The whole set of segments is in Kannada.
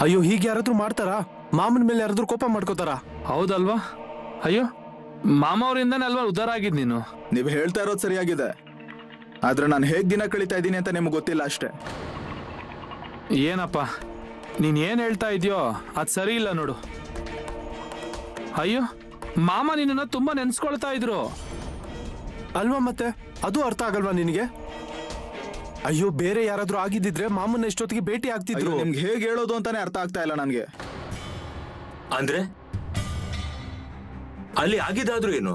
ಅಯ್ಯೋ ಹೀಗೆ ಯಾರಾದ್ರೂ ಮಾಡ್ತಾರಾ? ಮಾಮನ ಮೇಲೆ ಯಾರಾದ್ರೂ ಕೋಪ ಮಾಡ್ಕೋತಾರಾ? ಹೌದಲ್ವಾ? ಅಯ್ಯೋ ಮಾಮ ಅವರಿಂದಾನೆ ಅಲ್ವಾ ಉದ್ಧಾರ ಆಗಿದ್ ನೀನು. ನೀವು ಹೇಳ್ತಾ ಇರೋದು ಸರಿಯಾಗಿದೆ, ಆದ್ರೆ ನಾನು ಹೇಗ್ ದಿನ ಕಳೀತಾ ಇದ್ದೀನಿ ಅಂತ ನಿಮ್ಗೆ ಗೊತ್ತಿಲ್ಲ ಅಷ್ಟೇ. ಏನಪ್ಪ ನೀನ್ ಏನ್ ಹೇಳ್ತಾ ಇದೆಯೋ ಅದ್ ಸರಿ ಇಲ್ಲ ನೋಡು. ಅಯ್ಯೋ ಮಾಮ ನಿನ್ನ ತುಂಬಾ ನೆನ್ಸ್ಕೊಳ್ತಾ ಇದ್ರು ಅಲ್ವಾ? ಮತ್ತೆ ಅದು ಅರ್ಥ ಆಗಲ್ವಾ ನಿನಗೆ? ಅಯ್ಯೋ ಬೇರೆ ಯಾರಾದ್ರೂ ಆಗಿದ್ದಿದ್ರೆ ಮಾಮನ ಎಷ್ಟೊತ್ತಿಗೆ ಭೇಟಿ ಆಗ್ತಿದ್ರು. ನಿಮ್ಗೆ ಹೇಗೆ ಹೇಳೋದು ಅಂತಾನೆ ಅರ್ಥ ಆಗ್ತಾ ಇಲ್ಲ ನನ್ಗೆ. ಅಂದ್ರೆ ಅಲ್ಲಿ ಆಗಿದ್ದಾದ್ರೂ ಏನು?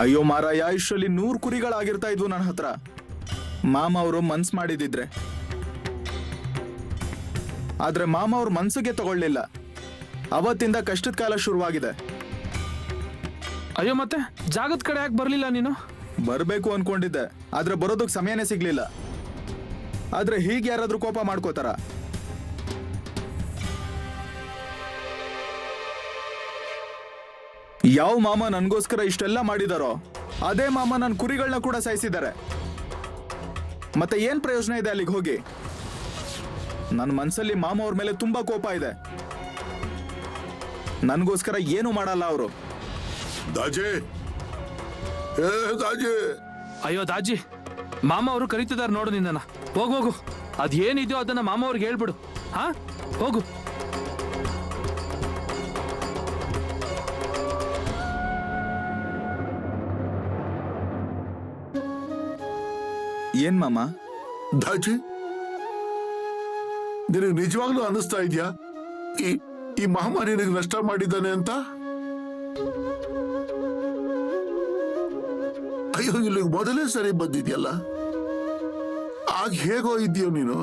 ಅಯ್ಯೋ ಮಾರಾಯ, ಇಷ್ಟರಲ್ಲಿ 100 ಕುರಿಗಳಾಗಿರ್ತಾ ಇದ್ವು ನನ್ನ ಹತ್ರ. ಮಾಮ ಅವರು ಮನ್ಸ್ ಮಾಡಿದಿದ್ರೆ, ಆದ್ರೆ ಮಾಮ ಅವ್ರ ಮನ್ಸಿಗೆ ತಗೊಳ್ಳಿಲ್ಲ. ಅವತ್ತಿಂದ ಕಷ್ಟದ ಕಾಲ ಶುರುವಾಗಿದೆ. ಅಯ್ಯೋ ಮತ್ತೆ ಜಾಗದ ಕಡೆ ಯಾಕೆ ಬರ್ಲಿಲ್ಲ ನೀನು? ಬರ್ಬೇಕು ಅನ್ಕೊಂಡಿದ್ದೆ, ಆದ್ರೆ ಬರೋದಕ್ಕೆ ಸಮಯನೇ ಸಿಗ್ಲಿಲ್ಲ. ಆದ್ರೆ ಹೀಗೆ ಯಾರಾದ್ರೂ ಕೋಪ ಮಾಡ್ಕೋತಾರ? ಯಾವ ಮಾಮ ನನ್ಗೋಸ್ಕರ ಇಷ್ಟೆಲ್ಲ ಮಾಡಿದಾರೋ ಅದೇ ಮಾಮ ನನ್ನ ಕುರಿಗಳನ್ನ ಕೂಡ ಸಾಯಿಸಿದ್ದಾರೆ. ಮತ್ತೆ ಏನ್ ಪ್ರಯೋಜನ ಇದೆ ಅಲ್ಲಿಗೆ ಹೋಗಿ? ನನ್ನ ಮನ್ಸಲ್ಲಿ ಮಾಮ ಅವ್ರ ಮೇಲೆ ತುಂಬಾ ಕೋಪ ಇದೆ. ನನ್ಗೋಸ್ಕರ ಏನು ಮಾಡಲ್ಲ ಅವರು. ದಾಜೆ, ಏ ದಾಜೆ. ಅಯ್ಯೋ ದಾಜಿ, ಮಾಮ ಅವರು ಕರೀತಿದಾರೆ ನೋಡು ನಿನ್ನ. ಹೋಗು, ಅದೇನಿದೆಯೋ ಅದನ್ನ ಮಾಮ ಅವ್ರಿಗೆ ಹೇಳ್ಬಿಡು. ಹಾ ಹೋಗು. ಏನ್ ಮಾಮ? ದಾಜೆ, ನಿನಗೆ ನಿಜವಾಗ್ಲೂ ಅನ್ನಿಸ್ತಾ ಇದೆಯಾ ಈ ಮಾಮ ನಿನಗೆ ನಷ್ಟ ಮಾಡಿದ್ದಾನೆ ಅಂತ? ಅಯ್ಯೋ, ಇಲ್ಲಿಗೆ ಮೊದಲೇ ಸರಿ ಬಂದಿದ್ಯಲ್ಲ. ಆಗ ಹೇಗೋ ಇದ್ದೀಯೋ ನೀನು?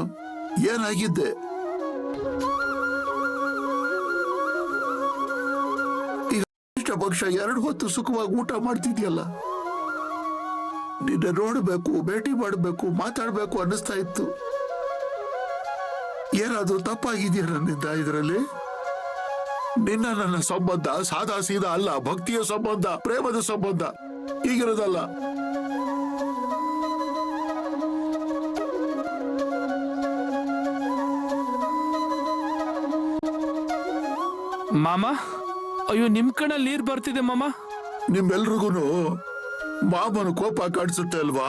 ಏನಾಗಿದ್ದೆ? ಈಗ ಇಷ್ಟ ಪಕ್ಷ 2 ಹೊತ್ತು ಸುಖವಾಗಿ ಊಟ ಮಾಡ್ತಿದ್ಯಲ್ಲ. ನಿನ್ನ ನೋಡ್ಬೇಕು, ಭೇಟಿ ಮಾಡಬೇಕು, ಮಾತಾಡ್ಬೇಕು ಅನ್ನಿಸ್ತಾ ಇತ್ತು. ಏನಾದ್ರೂ ತಪ್ಪಾಗಿದೆಯಾ ನನ್ನಿಂದ ಇದರಲ್ಲಿ? ನಿನ್ನ ನನ್ನ ಸಂಬಂಧ ಸಾದಾ ಸೀದಾ ಅಲ್ಲ, ಭಕ್ತಿಯ ಸಂಬಂಧ, ಪ್ರೇಮದ ಸಂಬಂಧ, ಈಗಿರೋದಲ್ಲ. ಮಾಮ, ಅಯ್ಯೋ ನಿಮ್ ಕಣ್ಣಲ್ಲಿ ನೀರ್ ಬರ್ತಿದೆ ಮಾಮ. ನಿಮ್ಮೆಲ್ರಿಗೂ ಮಾಮನ ಕೋಪ ಕಾಣಿಸುತ್ತೆ ಅಲ್ವಾ?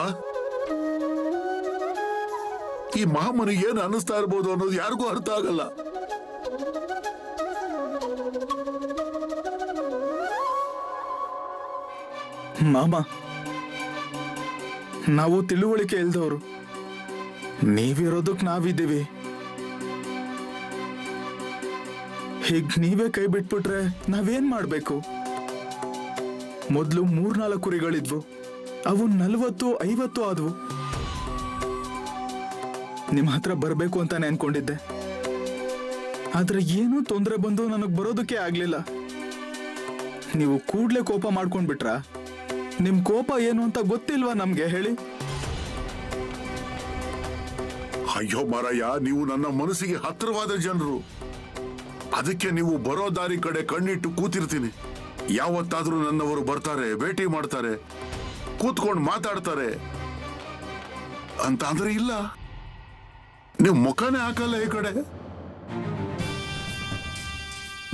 ಈ ಮಾಮನಿಗೆ ಏನು ಅನ್ನಿಸ್ತಾ ಇರ್ಬೋದು ಅನ್ನೋದು ಯಾರಿಗೂ ಅರ್ಥ ಆಗಲ್ಲ. ಮಾಮ, ನಾವು ತಿಳುವಳಿಕೆ ಇಲ್ದವ್ರು. ನೀವಿರೋದಕ್ ನಾವಿದ್ದೀವಿ. ಹೀಗ್ ನೀವೇ ಕೈ ಬಿಟ್ಬಿಟ್ರೆ ನಾವೇನ್ ಮಾಡ್ಬೇಕು? ಮೊದ್ಲು 3-4 ಕುರಿಗಳಿದ್ವು, ಅವು 40-50 ಆದ್ವು. ನಿಮ್ಮ ಹತ್ರ ಬರ್ಬೇಕು ಅಂತಾನೆ ಅನ್ಕೊಂಡಿದ್ದೆ, ಆದ್ರೆ ಏನೂ ತೊಂದರೆ ಬಂದು ನನಗ್ ಬರೋದಕ್ಕೆ ಆಗ್ಲಿಲ್ಲ. ನೀವು ಕೂಡ್ಲೆ ಕೋಪ ಮಾಡ್ಕೊಂಡ್ಬಿಟ್ರ? ನಿಮ್ ಕೋಪ ಏನು ಅಂತ ಗೊತ್ತಿಲ್ವಾ ನಮ್ಗೆ? ಹೇಳಿ. ಅಯ್ಯೋ ಮಾರಯ್ಯ, ನೀವು ನನ್ನ ಮನಸ್ಸಿಗೆ ಹತ್ತಿರವಾದ ಜನರು. ಅದಕ್ಕೆ ನೀವು ಬರೋ ದಾರಿ ಕಡೆ ಕಣ್ಣಿಟ್ಟು ಕೂತಿರ್ತೀನಿ. ಯಾವತ್ತಾದ್ರೂ ನನ್ನವರು ಬರ್ತಾರೆ, ಭೇಟಿ ಮಾಡ್ತಾರೆ, ಕೂತ್ಕೊಂಡು ಮಾತಾಡ್ತಾರೆ ಅಂತ ಅಂದ್ರೆ ಇಲ್ಲ. ನೀವು ಮುಖನೇ ಹಾಕಲ್ಲ ಈ ಕಡೆ.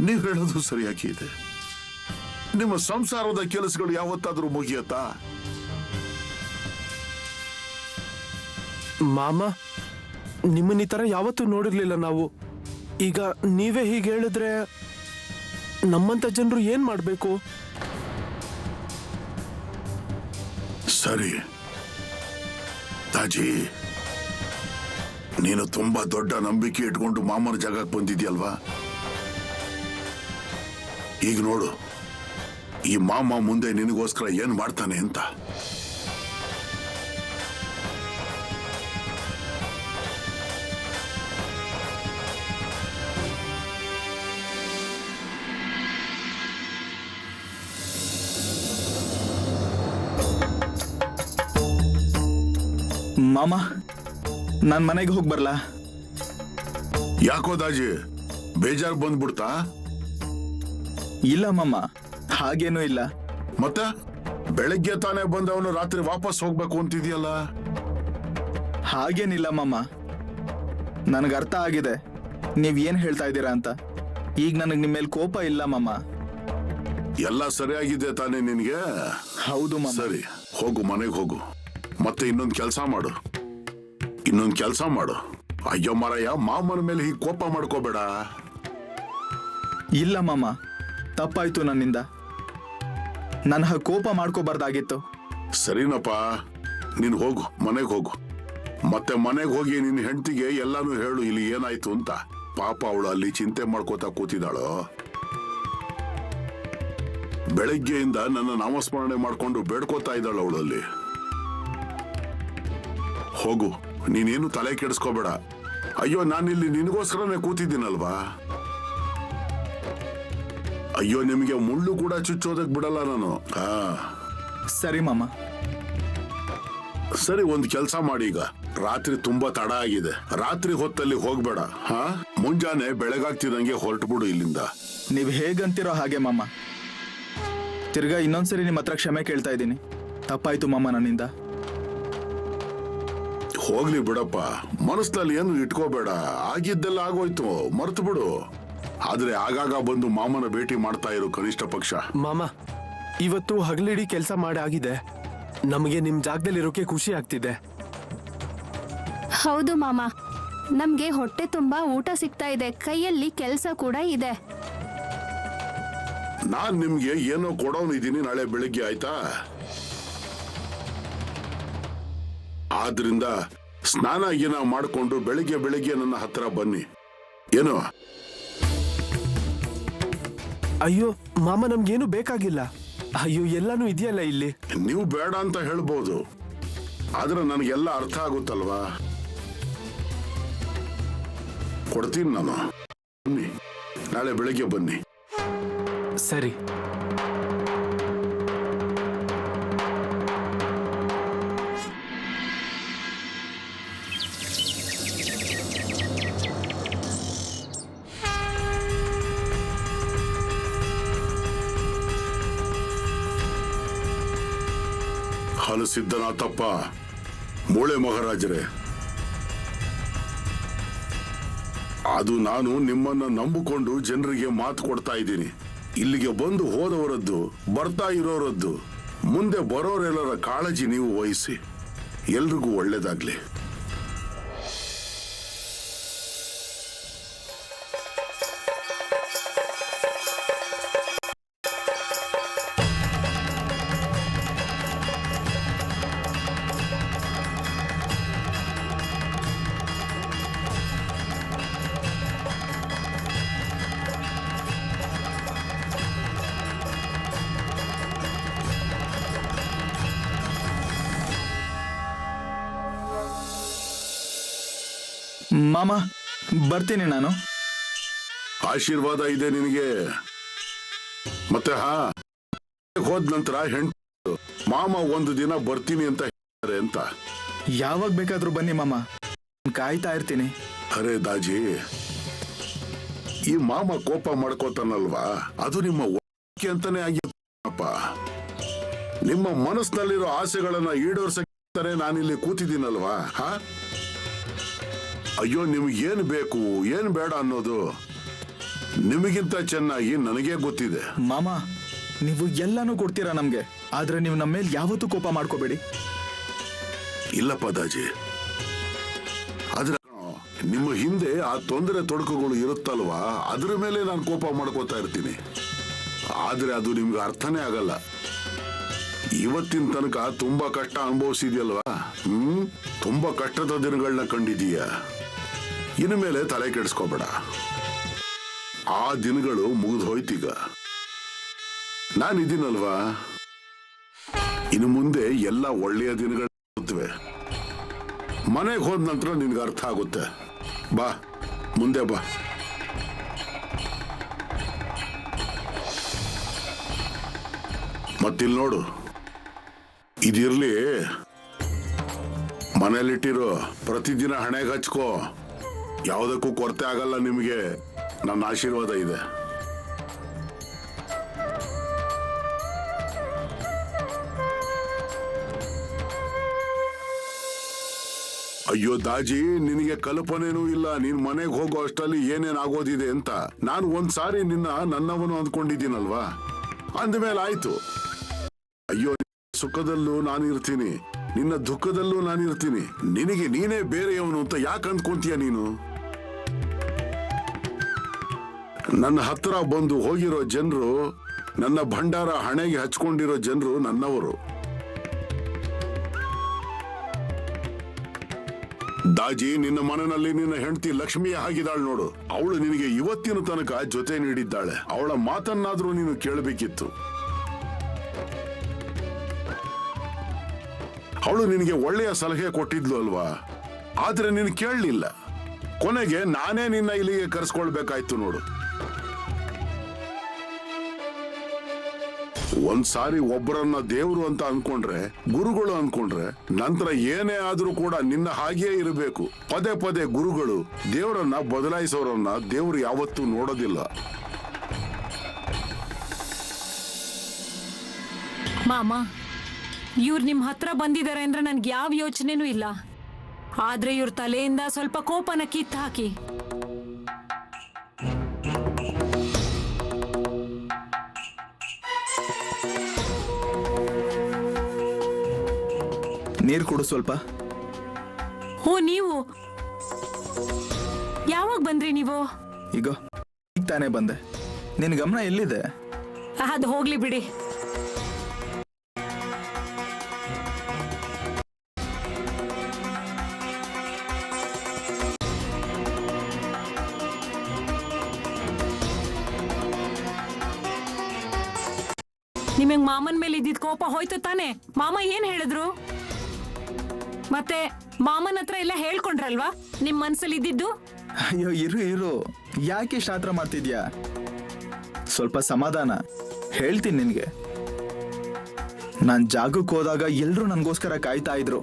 ನೀವು ಹೇಳೋದು ಸರಿಯಾಗಿ ಇದೆ. ನಿಮ್ಮ ಸಂಸಾರದ ಕೆಲಸಗಳು ಯಾವತ್ತಾದ್ರೂ ಮುಗಿಯತ್ತಾ? ಮಾಮ, ನಿಮ್ಮನ್ನ ಈ ತರ ಯಾವತ್ತೂ ನೋಡಿರ್ಲಿಲ್ಲ ನಾವು. ಈಗ ನೀವೇ ಹೀಗೆ ಹೇಳಿದ್ರೆ ನಮ್ಮಂತ ಜನರು ಏನ್ ಮಾಡ್ಬೇಕು? ಸರಿ ತಾಜಿ, ನೀನು ತುಂಬಾ ದೊಡ್ಡ ನಂಬಿಕೆ ಇಟ್ಕೊಂಡು ಮಾಮನ ಜಾಗಕ್ಕೆ ಬಂದಿದ್ಯಲ್ವಾ? ಈಗ ನೋಡು, ಈ ಮಾಮ ಮುಂದೆ ನಿನಗೋಸ್ಕರ ಏನ್ ಮಾಡ್ತಾನೆ ಅಂತ. ಮಾಮ, ನಾನ್ ಮನೆಗೆ ಹೋಗಿ ಬರ್ಲಾ? ಯಾಕೋ ದಾಜಿ, ಬೇಜಾರು ಬಂದ್ಬಿಡ್ತಾ? ಇಲ್ಲ ಮಾಮ, ಹಾಗೇನೂ ಇಲ್ಲ. ಮತ್ತೆ ಬೆಳಗ್ಗೆ ತಾನೇ ಬಂದವನು ರಾತ್ರಿ ವಾಪಸ್ ಹೋಗ್ಬೇಕು ಅಂತಿದ್ಯಲ್ಲ? ಹಾಗೇನಿಲ್ಲ ಮಾಮ, ನನಗೆ ಅರ್ಥ ಆಗಿದೆ. ನೀವ್ ಏನ್ ಹೇಳ್ತಾ ಇದ್ದೀರಾ ಅಂತ. ಈಗ ನನಗೆ ನಿಮ್ಮ ಮೇಲೆ ಕೋಪ ಇಲ್ಲ ಮಾಮ. ಎಲ್ಲ ಸರಿಯಾಗಿದೆ ತಾನೇ ನಿನ್ಗೆ? ಹೌದು ಮಾಮ. ಸರಿ, ಹೋಗು, ಮನೆಗೆ ಹೋಗು. ಮತ್ತೆ ಇನ್ನೊಂದು ಕೆಲಸ ಮಾಡು. ಅಯ್ಯೋ ಮಾರಯ್ಯ, ಮಾಮನ ಮೇಲೆ ಹೀಗೆ ಕೋಪ ಮಾಡ್ಕೋಬೇಡ. ಇಲ್ಲ ಮಾಮ, ತಪ್ಪಾಯ್ತು ನನ್ನಿಂದ. ನನ್ನ ಕೋಪ ಮಾಡ್ಕೋಬಾರ್ದಾಗಿತ್ತು. ಸರಿನಪ್ಪ, ನೀನು ಹೋಗು, ಮನೆಗೆ ಹೋಗು. ಮತ್ತೆ ಮನೆಗೆ ಹೋಗಿ ನಿನ್ನ ಹೆಂಡತಿಗೆ ಎಲ್ಲಾನು ಹೇಳು ಇಲ್ಲಿ ಏನಾಯ್ತು ಅಂತ. ಪಾಪ ಅವಳು ಅಲ್ಲಿ ಚಿಂತೆ ಮಾಡ್ಕೋತಾ ಕೂತಿದ್ದಾಳು. ಬೆಳಗ್ಗೆಯಿಂದ ನನ್ನ ನಾಮಸ್ಮರಣೆ ಮಾಡ್ಕೊಂಡು ಬೇಡ್ಕೋತಾ ಇದ್ದಾಳು ಅವಳಲ್ಲಿ. ಹೋಗು, ನೀನೇನು ತಲೆ ಕೆಡಿಸ್ಕೋಬೇಡ. ಅಯ್ಯೋ, ನಾನಿಲ್ಲಿ ನಿನಗೋಸ್ಕರನೇ ಕೂತಿದ್ದೀನಲ್ವಾ. ಅಯ್ಯೋ, ನಿಮಗೆ ಮುಳ್ಳು ಕೂಡ ಚುಚ್ಚೋದಕ್ ಬಿಡಲ್ಲ ನಾನು. ಸರಿ ಮಾಮ. ಸರಿ, ಒಂದು ಕೆಲಸ ಮಾಡಿ. ಈಗ ರಾತ್ರಿ ತುಂಬಾ ತಡ ಆಗಿದೆ. ರಾತ್ರಿ ಹೊತ್ತಲ್ಲಿ ಹೋಗ್ಬೇಡ. ಮುಂಜಾನೆ ಬೆಳಗಾಗ್ತಿದಂಗೆ ಹೊರಟುಬಿಡು ಇಲ್ಲಿಂದ. ನೀವ್ ಹೇಗಂತಿರೋ ಹಾಗೆ ಮಾಮ. ತಿರ್ಗಾ ಇನ್ನೊಂದ್ಸರಿ ನಿಮ್ಮ ಹತ್ರ ಕ್ಷಮೆ ಕೇಳ್ತಾ ಇದ್ದೀನಿ. ತಪ್ಪಾಯ್ತು ಮಾಮ ನನ್ನಿಂದ. ಹೋಗ್ಲಿ ಬಿಡಪ್ಪ, ಮನಸ್ಸಲ್ಲಿ ಏನು ಇಟ್ಕೋಬೇಡ. ಆಗಿದ್ದೆಲ್ಲ ಆಗೋಯ್ತು, ಮರ್ತು ಬಿಡು. ಆದ್ರೆ ಆಗಾಗ ಬಂದು ಮಾಮನ ಭೇಟಿ ಮಾಡ್ತಾ ಇರು ಕನಿಷ್ಠ ಪಕ್ಷ. ಮಾಮ, ಇವತ್ತು ಹಗಲಿಡೀ ಕೆಲಸ ಮಾಡಿ ಆಗಿದೆ. ನಮಗೆ ನಿಮ್ ಜಾಗದಲ್ಲಿರೋಕೆ ಖುಷಿ ಆಗ್ತಿದೆ. ಹೌದು ಮಾಮ, ನಮ್ಗೆ ಹೊಟ್ಟೆ ತುಂಬಾ ಊಟ ಸಿಗ್ತಾ ಇದೆ, ಕೈಯಲ್ಲಿ ಕೆಲಸ ಕೂಡ ಇದೆ. ನಾನ್ ನಿಮ್ಗೆ ಏನೋ ಕೊಡೋನಿದ್ದೀನಿ ನಾಳೆ ಬೆಳಿಗ್ಗೆ, ಆಯ್ತಾ? ಆದ್ರಿಂದ ಸ್ನಾನ ಗೀನ ಮಾಡ್ಕೊಂಡು ಬೆಳಿಗ್ಗೆ ನನ್ನ ಹತ್ರ ಬನ್ನಿ. ಏನು? ಅಯ್ಯೋ ಮಾಮ, ನಮ್ಗೇನು ಬೇಕಾಗಿಲ್ಲ. ಅಯ್ಯೋ, ಎಲ್ಲಾನು ಇದೆಯಲ್ಲ ಇಲ್ಲಿ. ನೀವು ಬೇಡ ಅಂತ ಹೇಳ್ಬೋದು, ಆದ್ರೆ ನನಗೆಲ್ಲ ಅರ್ಥ ಆಗುತ್ತಲ್ವಾ. ಕೊಡ್ತೀನಿ ನಾನು. ಬನ್ನಿ, ನಾಳೆ ಬೆಳಿಗ್ಗೆ ಬನ್ನಿ. ಸರಿ. ಹಲಸಿದ್ದನಾಥಪ್ಪ, ಮೂಳೆ ಮಹಾರಾಜರೇ, ಅದು ನಾನು ನಿಮ್ಮನ್ನ ನಂಬಿಕೊಂಡು ಜನರಿಗೆ ಮಾತು ಕೊಡ್ತಾ ಇದ್ದೀನಿ. ಇಲ್ಲಿಗೆ ಬಂದು ಹೋದವರದ್ದು, ಬರ್ತಾ ಇರೋರದ್ದು, ಮುಂದೆ ಬರೋರೆಲ್ಲರ ಕಾಳಜಿ ನೀವು ವಹಿಸಿ. ಎಲ್ರಿಗೂ ಒಳ್ಳೇದಾಗ್ಲಿ. ಮಾಮ, ಬರ್ತೀನಿ ನಾನು. ಆಶೀರ್ವಾದ ಇದೆ ನಿನಗೆ. ಮತ್ತೆ ಹೋದ ನಂತರ ಹೆಂಡತಿ ಮಾಮ ಒಂದು ದಿನ ಬರ್ತೀನಿ ಅಂತ ಹೇಳ್ತಾರೆ ಅಂತ. ಯಾವಾಗ ಬೇಕಾದ್ರೂ ಬನ್ನಿ ಮಾಮ, ಕಾಯ್ತಾ ಇರ್ತೀನಿ. ಅರೆ ದಾಜಿ, ಈ ಮಾಮ ಕೋಪ ಮಾಡ್ಕೋತಾನಲ್ವಾ, ಅದು ನಿಮ್ಮ ಒಪ್ಪಿಗೆ ಅಂತಾನೆ ಆಗಿರಪ್ಪ. ನಿಮ್ಮ ಮನಸ್ಸಿನಲ್ಲಿರೋ ಆಸೆಗಳನ್ನ ಈಡೇರಿಸಕ್ಕೆ ನಾನಿಲ್ಲಿ ಕೂತಿದ್ದೀನಲ್ವಾ. ಅಯ್ಯೋ, ನಿಮ್ಗೆ ಏನ್ ಬೇಕು ಏನ್ ಬೇಡ ಅನ್ನೋದು ನಿಮಗಿಂತ ಚೆನ್ನಾಗಿ ನನಗೆ ಗೊತ್ತಿದೆ. ಮಾಮ, ನೀವು ಎಲ್ಲಾನು ಕೊಡ್ತೀರಾ ನಮ್ಗೆ, ಆದ್ರೆ ನೀವು ನಮ್ಮ ಮೇಲೆ ಯಾವತ್ತೂ ಕೋಪ ಮಾಡ್ಕೋಬೇಡಿ. ಇಲ್ಲಪ್ಪ ದಾಜಿ, ಆದ್ರೆ ನಿಮ್ಮ ಹಿಂದೆ ಆ ತೊಂದರೆ ತೊಡಕುಗಳು ಇರುತ್ತಲ್ವಾ, ಅದ್ರ ಮೇಲೆ ನಾನು ಕೋಪ ಮಾಡ್ಕೋತಾ ಇರ್ತೀನಿ. ಆದ್ರೆ ಅದು ನಿಮ್ಗೆ ಅರ್ಥನೇ ಆಗಲ್ಲ. ಇವತ್ತಿನ ತನಕ ತುಂಬಾ ಕಷ್ಟ ಅನುಭವಿಸಿದ್ಯಲ್ವಾ. ತುಂಬಾ ಕಷ್ಟದ ದಿನಗಳನ್ನ ಕಂಡಿದೀಯ. ಇನ್ನು ಮೇಲೆ ತಲೆ ಕೆಡಿಸ್ಕೋಬೇಡ. ಆ ದಿನಗಳು ಮುಗಿದು ಹೋಯ್ತೀಗ. ನಾನಿದ್ದೀನಲ್ವಾ, ಇನ್ನು ಮುಂದೆ ಎಲ್ಲ ಒಳ್ಳೆಯ ದಿನಗಳು ಬರುತ್ತವೆ. ಮನೆಗೆ ಹೋದ ನಂತರ ನಿನ್ಗೆ ಅರ್ಥ ಆಗುತ್ತೆ. ಬಾ, ಮುಂದೆ ಬಾ. ಮತ್ತಿಲ್ ನೋಡು, ಇದಿರ್ಲಿ, ಮನೇಲಿಟ್ಟಿರೋ ಪ್ರತಿದಿನ ಹಣೆಗೆ ಹಚ್ಕೋ. ಯಾವುದಕ್ಕೂ ಕೊರತೆ ಆಗಲ್ಲ ನಿಮಗೆ. ನನ್ನ ಆಶೀರ್ವಾದ ಇದೆ. ಅಯ್ಯೋ ದಾಜಿ, ನಿನಗೆ ಕಲ್ಪನೆನೂ ಇಲ್ಲ ನೀನ್ ಮನೆಗೆ ಹೋಗೋ ಅಷ್ಟರಲ್ಲಿ ಏನೇನ್ ಆಗೋದಿದೆ ಅಂತ. ನಾನು ಒಂದ್ಸಾರಿ ನನ್ನವನು ಅಂದ್ಕೊಂಡಿದ್ದೀನಲ್ವಾ, ಅಂದಮೇಲೆ ಆಯ್ತು. ಅಯ್ಯೋ, ಸುಖದಲ್ಲೂ ನಾನಿರ್ತೀನಿ, ನಿನ್ನ ದುಃಖದಲ್ಲೂ ನಾನಿರ್ತೀನಿ. ನಿನಗೆ ನೀನೇ ಬೇರೆಯವನು ಅಂತ ಯಾಕೆ ಅಂದ್ಕೊಂತೀಯ ನೀನು? ನನ್ನ ಹತ್ರ ಬಂದು ಹೋಗಿರೋ ಜನರು, ನನ್ನ ಭಂಡಾರ ಹಣೆಗೆ ಹಚ್ಕೊಂಡಿರೋ ಜನರು ನನ್ನವರು. ದಾಜಿ, ನಿನ್ನ ಮನೆಯಲ್ಲಿ ನಿನ್ನ ಹೆಂಡತಿ ಲಕ್ಷ್ಮಿಯ ಆಗಿದ್ದಾಳೆ ನೋಡು. ಅವಳು ನಿನಗೆ ಇವತ್ತಿನ ತನಕ ಜೊತೆ ನೀಡಿದ್ದಾಳೆ. ಅವಳ ಮಾತನ್ನಾದ್ರೂ ನೀನು ಕೇಳಬೇಕಿತ್ತು. ಅವಳು ನಿನಗೆ ಒಳ್ಳೆಯ ಸಲಹೆ ಕೊಟ್ಟಿದ್ಲು ಅಲ್ವಾ, ಆದ್ರೆ ನೀನು ಕೇಳಲಿಲ್ಲ. ಕೊನೆಗೆ ನಾನೇ ನಿನ್ನ ಇಲ್ಲಿಗೆ ಕರೆಸ್ಕೊಳ್ಬೇಕಾಯ್ತು ನೋಡು. ಒಂದ್ಸಾರಿ ಒಬ್ಬರನ್ನ ದೇವರು ಅಂತ ಅನ್ಕೊಂಡ್ರೆ, ಗುರುಗಳು ಅನ್ಕೊಂಡ್ರೆ, ನಂತರ ಏನೇ ಆದ್ರೂ ಕೂಡ ನಿನ್ನ ಹಾಗೆಯೇ ಇರಬೇಕು. ಪದೇ ಪದೇ ಗುರುಗಳು ದೇವರನ್ನ ಬದಲಾಯಿಸೋರನ್ನ ದೇವರು ಯಾವತ್ತೂ ನೋಡೋದಿಲ್ಲ. ಮಾಮ, ಇವ್ರು ನಿಮ್ ಹತ್ರ ಬಂದಿದ್ದಾರೆ ಅಂದ್ರೆ ನನ್ಗೆ ಯಾವ ಯೋಚನೆನೂ ಇಲ್ಲ. ಆದ್ರೆ ಇವ್ರ ತಲೆಯಿಂದ ಸ್ವಲ್ಪ ಕೋಪನ ಕಿತ್ತು ಹಾಕಿ. ನೀರು ಕೊಡು ಸ್ವಲ್ಪ. ಓ, ನೀವು ಯಾವಾಗ ಬಂದ್ರಿ ನೀವು? ಈಗ ತಾನೇ ಬಂದೆ. ನಿನ್ ಗಮನ ಎಲ್ಲಿದೆ? ಅದು ಹೋಗ್ಲಿ ಬಿಡಿ. ನಿಮಗ್ ಮಾಮನ್ ಮೇಲೆ ಇದ್ದಿದ್ ಕೋಪ ಹೋಯ್ತು ತಾನೆ? ಮಾಮ ಏನ್ ಹೇಳಿದ್ರು? ಮತ್ತೆ ಮಾಮನ ಹತ್ರ ಎಲ್ಲ ಹೇಳ್ಕೊಂಡ್ರಲ್ವಾ ನಿಮ್ ಮನ್ಸಲ್ಲಿ ಇದ್ದಿದ್ದು? ಅಯ್ಯೋ, ಇರು, ಯಾಕೆ ಶಾಸ್ತ್ರ ಮಾಡ್ತಿದ್ಯಾ? ಸ್ವಲ್ಪ ಸಮಾಧಾನ. ಹೇಳ್ತೀನಿ ನಿನ್ಗೆ. ನಾನ್ ಜಾಗಕ್ಕೆ ಹೋದಾಗ ಎಲ್ರೂ ನನ್ಗೋಸ್ಕರ ಕಾಯ್ತಾ ಇದ್ರು.